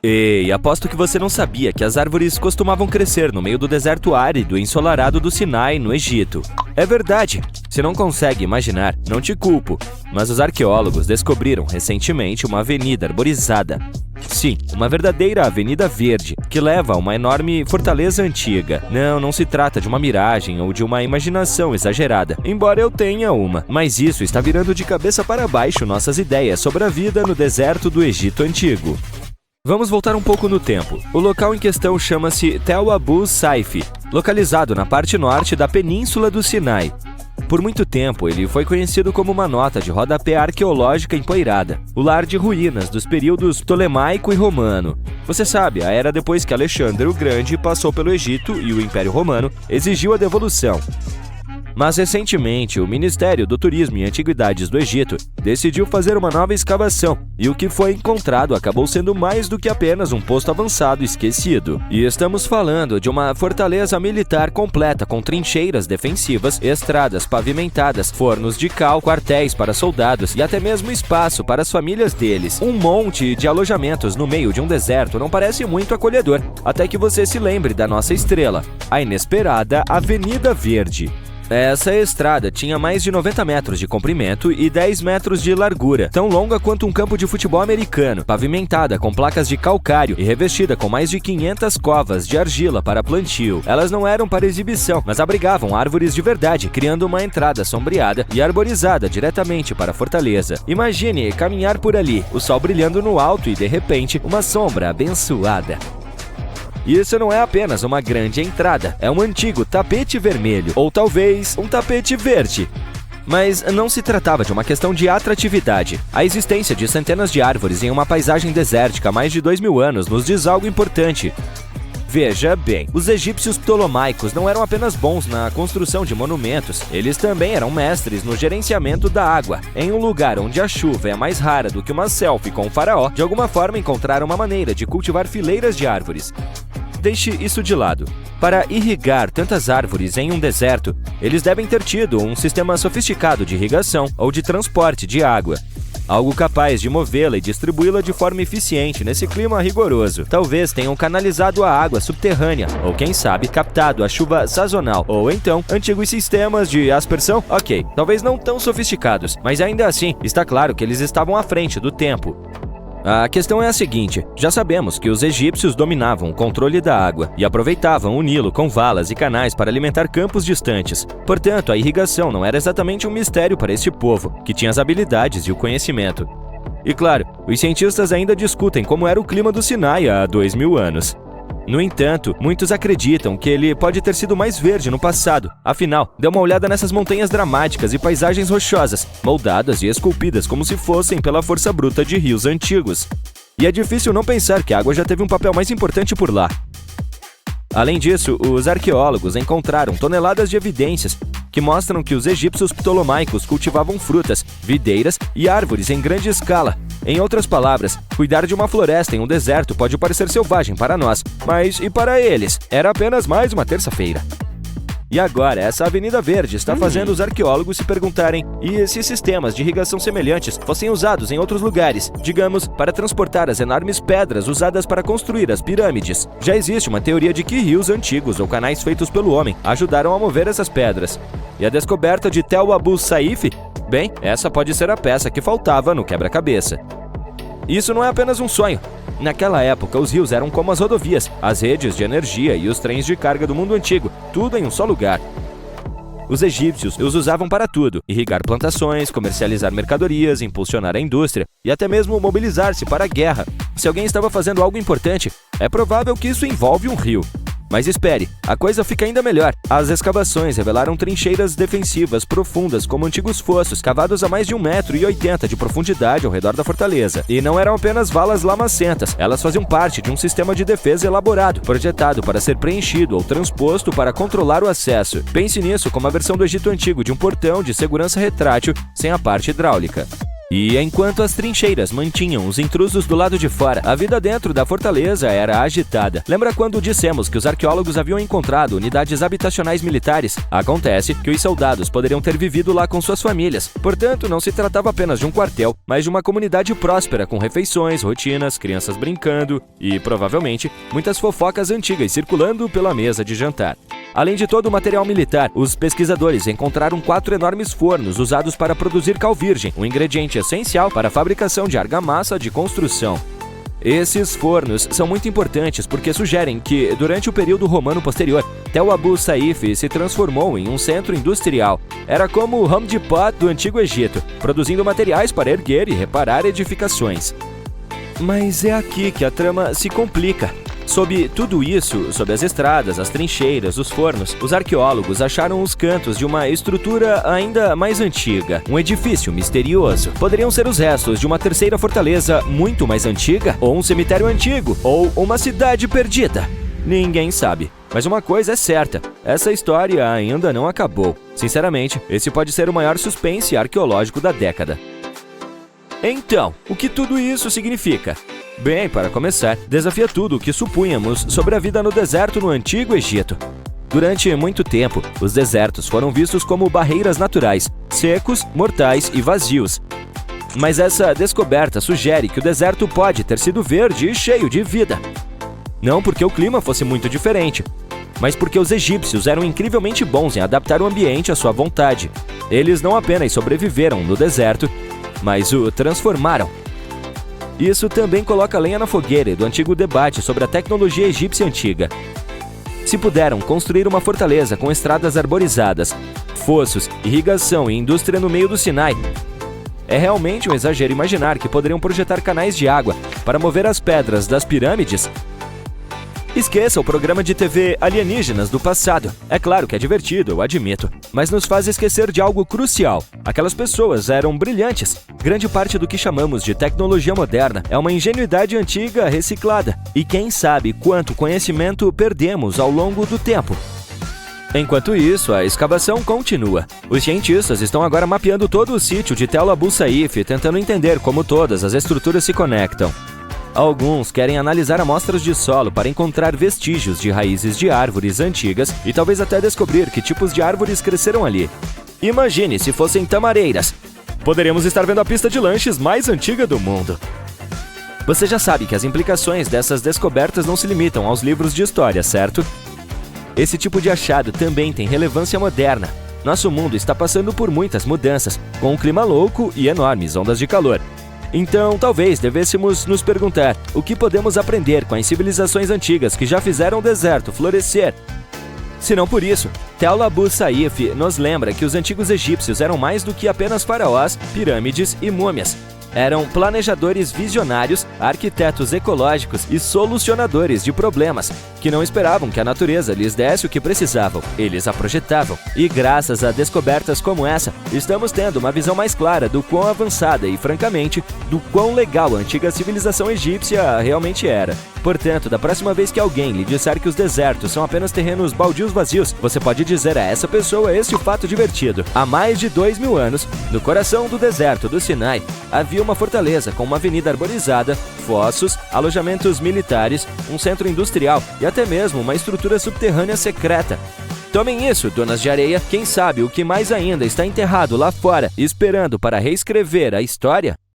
Ei, aposto que você não sabia que as árvores costumavam crescer no meio do deserto árido e ensolarado do Sinai, no Egito. É verdade. Se não consegue imaginar, não te culpo. Mas os arqueólogos descobriram recentemente uma avenida arborizada. Sim, uma verdadeira avenida verde, que leva a uma enorme fortaleza antiga. Não se trata de uma miragem ou de uma imaginação exagerada, embora eu tenha uma. Mas isso está virando de cabeça para baixo nossas ideias sobre a vida no deserto do Egito Antigo. Vamos voltar um pouco no tempo. O local em questão chama-se Tel Abu Saif, localizado na parte norte da Península do Sinai. Por muito tempo, ele foi conhecido como uma nota de rodapé arqueológica empoeirada, o lar de ruínas dos períodos Ptolemaico e Romano. Você sabe, a era depois que Alexandre o Grande passou pelo Egito e o Império Romano exigiu a devolução. Mas recentemente, o Ministério do Turismo e Antiguidades do Egito decidiu fazer uma nova escavação, e o que foi encontrado acabou sendo mais do que apenas um posto avançado esquecido. E estamos falando de uma fortaleza militar completa com trincheiras defensivas, estradas pavimentadas, fornos de cal, quartéis para soldados e até mesmo espaço para as famílias deles. Um monte de alojamentos no meio de um deserto não parece muito acolhedor, até que você se lembre da nossa estrela, a inesperada Avenida Verde. Essa estrada tinha mais de 90 metros de comprimento e 10 metros de largura, tão longa quanto um campo de futebol americano, pavimentada com placas de calcário e revestida com mais de 500 covas de argila para plantio. Elas não eram para exibição, mas abrigavam árvores de verdade, criando uma entrada sombreada e arborizada diretamente para a fortaleza. Imagine caminhar por ali, o sol brilhando no alto e, de repente, uma sombra abençoada. Isso não é apenas uma grande entrada, é um antigo tapete vermelho, ou talvez um tapete verde. Mas não se tratava de uma questão de atratividade. A existência de centenas de árvores em uma paisagem desértica há mais de 2000 anos nos diz algo importante. Veja bem, os egípcios ptolomaicos não eram apenas bons na construção de monumentos, eles também eram mestres no gerenciamento da água. Em um lugar onde a chuva é mais rara do que uma selfie com o faraó, de alguma forma encontraram uma maneira de cultivar fileiras de árvores. Deixe isso de lado. Para irrigar tantas árvores em um deserto, eles devem ter tido um sistema sofisticado de irrigação ou de transporte de água. Algo capaz de movê-la e distribuí-la de forma eficiente nesse clima rigoroso. Talvez tenham canalizado a água subterrânea, ou quem sabe, captado a chuva sazonal, ou então, antigos sistemas de aspersão. Ok, talvez não tão sofisticados, mas ainda assim, está claro que eles estavam à frente do tempo. A questão é a seguinte, já sabemos que os egípcios dominavam o controle da água e aproveitavam o Nilo com valas e canais para alimentar campos distantes. Portanto, a irrigação não era exatamente um mistério para este povo, que tinha as habilidades e o conhecimento. E claro, os cientistas ainda discutem como era o clima do Sinai há 2000 anos. No entanto, muitos acreditam que ele pode ter sido mais verde no passado. Afinal, dê uma olhada nessas montanhas dramáticas e paisagens rochosas, moldadas e esculpidas como se fossem pela força bruta de rios antigos. E é difícil não pensar que a água já teve um papel mais importante por lá. Além disso, os arqueólogos encontraram toneladas de evidências que mostram que os egípcios ptolomaicos cultivavam frutas, videiras e árvores em grande escala. Em outras palavras, cuidar de uma floresta em um deserto pode parecer selvagem para nós, mas e para eles? Era apenas mais uma terça-feira. E agora, essa Avenida Verde está fazendo os arqueólogos se perguntarem: e se sistemas de irrigação semelhantes fossem usados em outros lugares, digamos, para transportar as enormes pedras usadas para construir as pirâmides? Já existe uma teoria de que rios antigos ou canais feitos pelo homem ajudaram a mover essas pedras. E a descoberta de Tel Abu Saif? Bem, essa pode ser a peça que faltava no quebra-cabeça. Isso não é apenas um sonho. Naquela época, os rios eram como as rodovias, as redes de energia e os trens de carga do mundo antigo, tudo em um só lugar. Os egípcios os usavam para tudo: irrigar plantações, comercializar mercadorias, impulsionar a indústria e até mesmo mobilizar-se para a guerra. Se alguém estava fazendo algo importante, é provável que isso envolve um rio. Mas espere, a coisa fica ainda melhor. As escavações revelaram trincheiras defensivas profundas como antigos fossos, cavados a mais de 1,80 m de profundidade ao redor da fortaleza. E não eram apenas valas lamacentas, elas faziam parte de um sistema de defesa elaborado, projetado para ser preenchido ou transposto para controlar o acesso. Pense nisso como a versão do Egito Antigo de um portão de segurança retrátil sem a parte hidráulica. E enquanto as trincheiras mantinham os intrusos do lado de fora, a vida dentro da fortaleza era agitada. Lembra quando dissemos que os arqueólogos haviam encontrado unidades habitacionais militares? Acontece que os soldados poderiam ter vivido lá com suas famílias. Portanto, não se tratava apenas de um quartel, mas de uma comunidade próspera com refeições, rotinas, crianças brincando e, provavelmente, muitas fofocas antigas circulando pela mesa de jantar. Além de todo o material militar, os pesquisadores encontraram 4 enormes fornos usados para produzir cal virgem, um ingrediente essencial para a fabricação de argamassa de construção. Esses fornos são muito importantes porque sugerem que, durante o período romano posterior, Tel Abu Saif se transformou em um centro industrial. Era como o Home Depot do Antigo Egito, produzindo materiais para erguer e reparar edificações. Mas é aqui que a trama se complica. Sob tudo isso, sob as estradas, as trincheiras, os fornos, os arqueólogos acharam os cantos de uma estrutura ainda mais antiga, um edifício misterioso. Poderiam ser os restos de uma terceira fortaleza muito mais antiga, ou um cemitério antigo, ou uma cidade perdida. Ninguém sabe. Mas uma coisa é certa, essa história ainda não acabou. Sinceramente, esse pode ser o maior suspense arqueológico da década. Então, o que tudo isso significa? Bem, para começar, desafia tudo o que supunhamos sobre a vida no deserto no Antigo Egito. Durante muito tempo, os desertos foram vistos como barreiras naturais, secos, mortais e vazios. Mas essa descoberta sugere que o deserto pode ter sido verde e cheio de vida. Não porque o clima fosse muito diferente, mas porque os egípcios eram incrivelmente bons em adaptar o ambiente à sua vontade. Eles não apenas sobreviveram no deserto, mas o transformaram. Isso também coloca lenha na fogueira do antigo debate sobre a tecnologia egípcia antiga. Se puderam construir uma fortaleza com estradas arborizadas, fossos, irrigação e indústria no meio do Sinai, é realmente um exagero imaginar que poderiam projetar canais de água para mover as pedras das pirâmides. Esqueça o programa de TV Alienígenas do passado. É claro que é divertido, eu admito, mas nos faz esquecer de algo crucial. Aquelas pessoas eram brilhantes. Grande parte do que chamamos de tecnologia moderna é uma ingenuidade antiga reciclada. E quem sabe quanto conhecimento perdemos ao longo do tempo. Enquanto isso, a escavação continua. Os cientistas estão agora mapeando todo o sítio de Tel Abu Saif, tentando entender como todas as estruturas se conectam. Alguns querem analisar amostras de solo para encontrar vestígios de raízes de árvores antigas e talvez até descobrir que tipos de árvores cresceram ali. Imagine se fossem tamareiras. Poderíamos estar vendo a pista de lanches mais antiga do mundo. Você já sabe que as implicações dessas descobertas não se limitam aos livros de história, certo? Esse tipo de achado também tem relevância moderna. Nosso mundo está passando por muitas mudanças, com um clima louco e enormes ondas de calor. Então, talvez devêssemos nos perguntar o que podemos aprender com as civilizações antigas que já fizeram o deserto florescer. Se não por isso, Tel Abu Saif nos lembra que os antigos egípcios eram mais do que apenas faraós, pirâmides e múmias. Eram planejadores visionários, arquitetos ecológicos e solucionadores de problemas, que não esperavam que a natureza lhes desse o que precisavam, eles a projetavam. E graças a descobertas como essa, estamos tendo uma visão mais clara do quão avançada e, francamente, do quão legal a antiga civilização egípcia realmente era. Portanto, da próxima vez que alguém lhe disser que os desertos são apenas terrenos baldios vazios, você pode dizer a essa pessoa este fato divertido. Há mais de 2000 anos, no coração do deserto do Sinai, havia uma fortaleza com uma avenida arborizada, fossos, alojamentos militares, um centro industrial e até mesmo uma estrutura subterrânea secreta. Tomem isso, donas de areia, quem sabe o que mais ainda está enterrado lá fora, esperando para reescrever a história?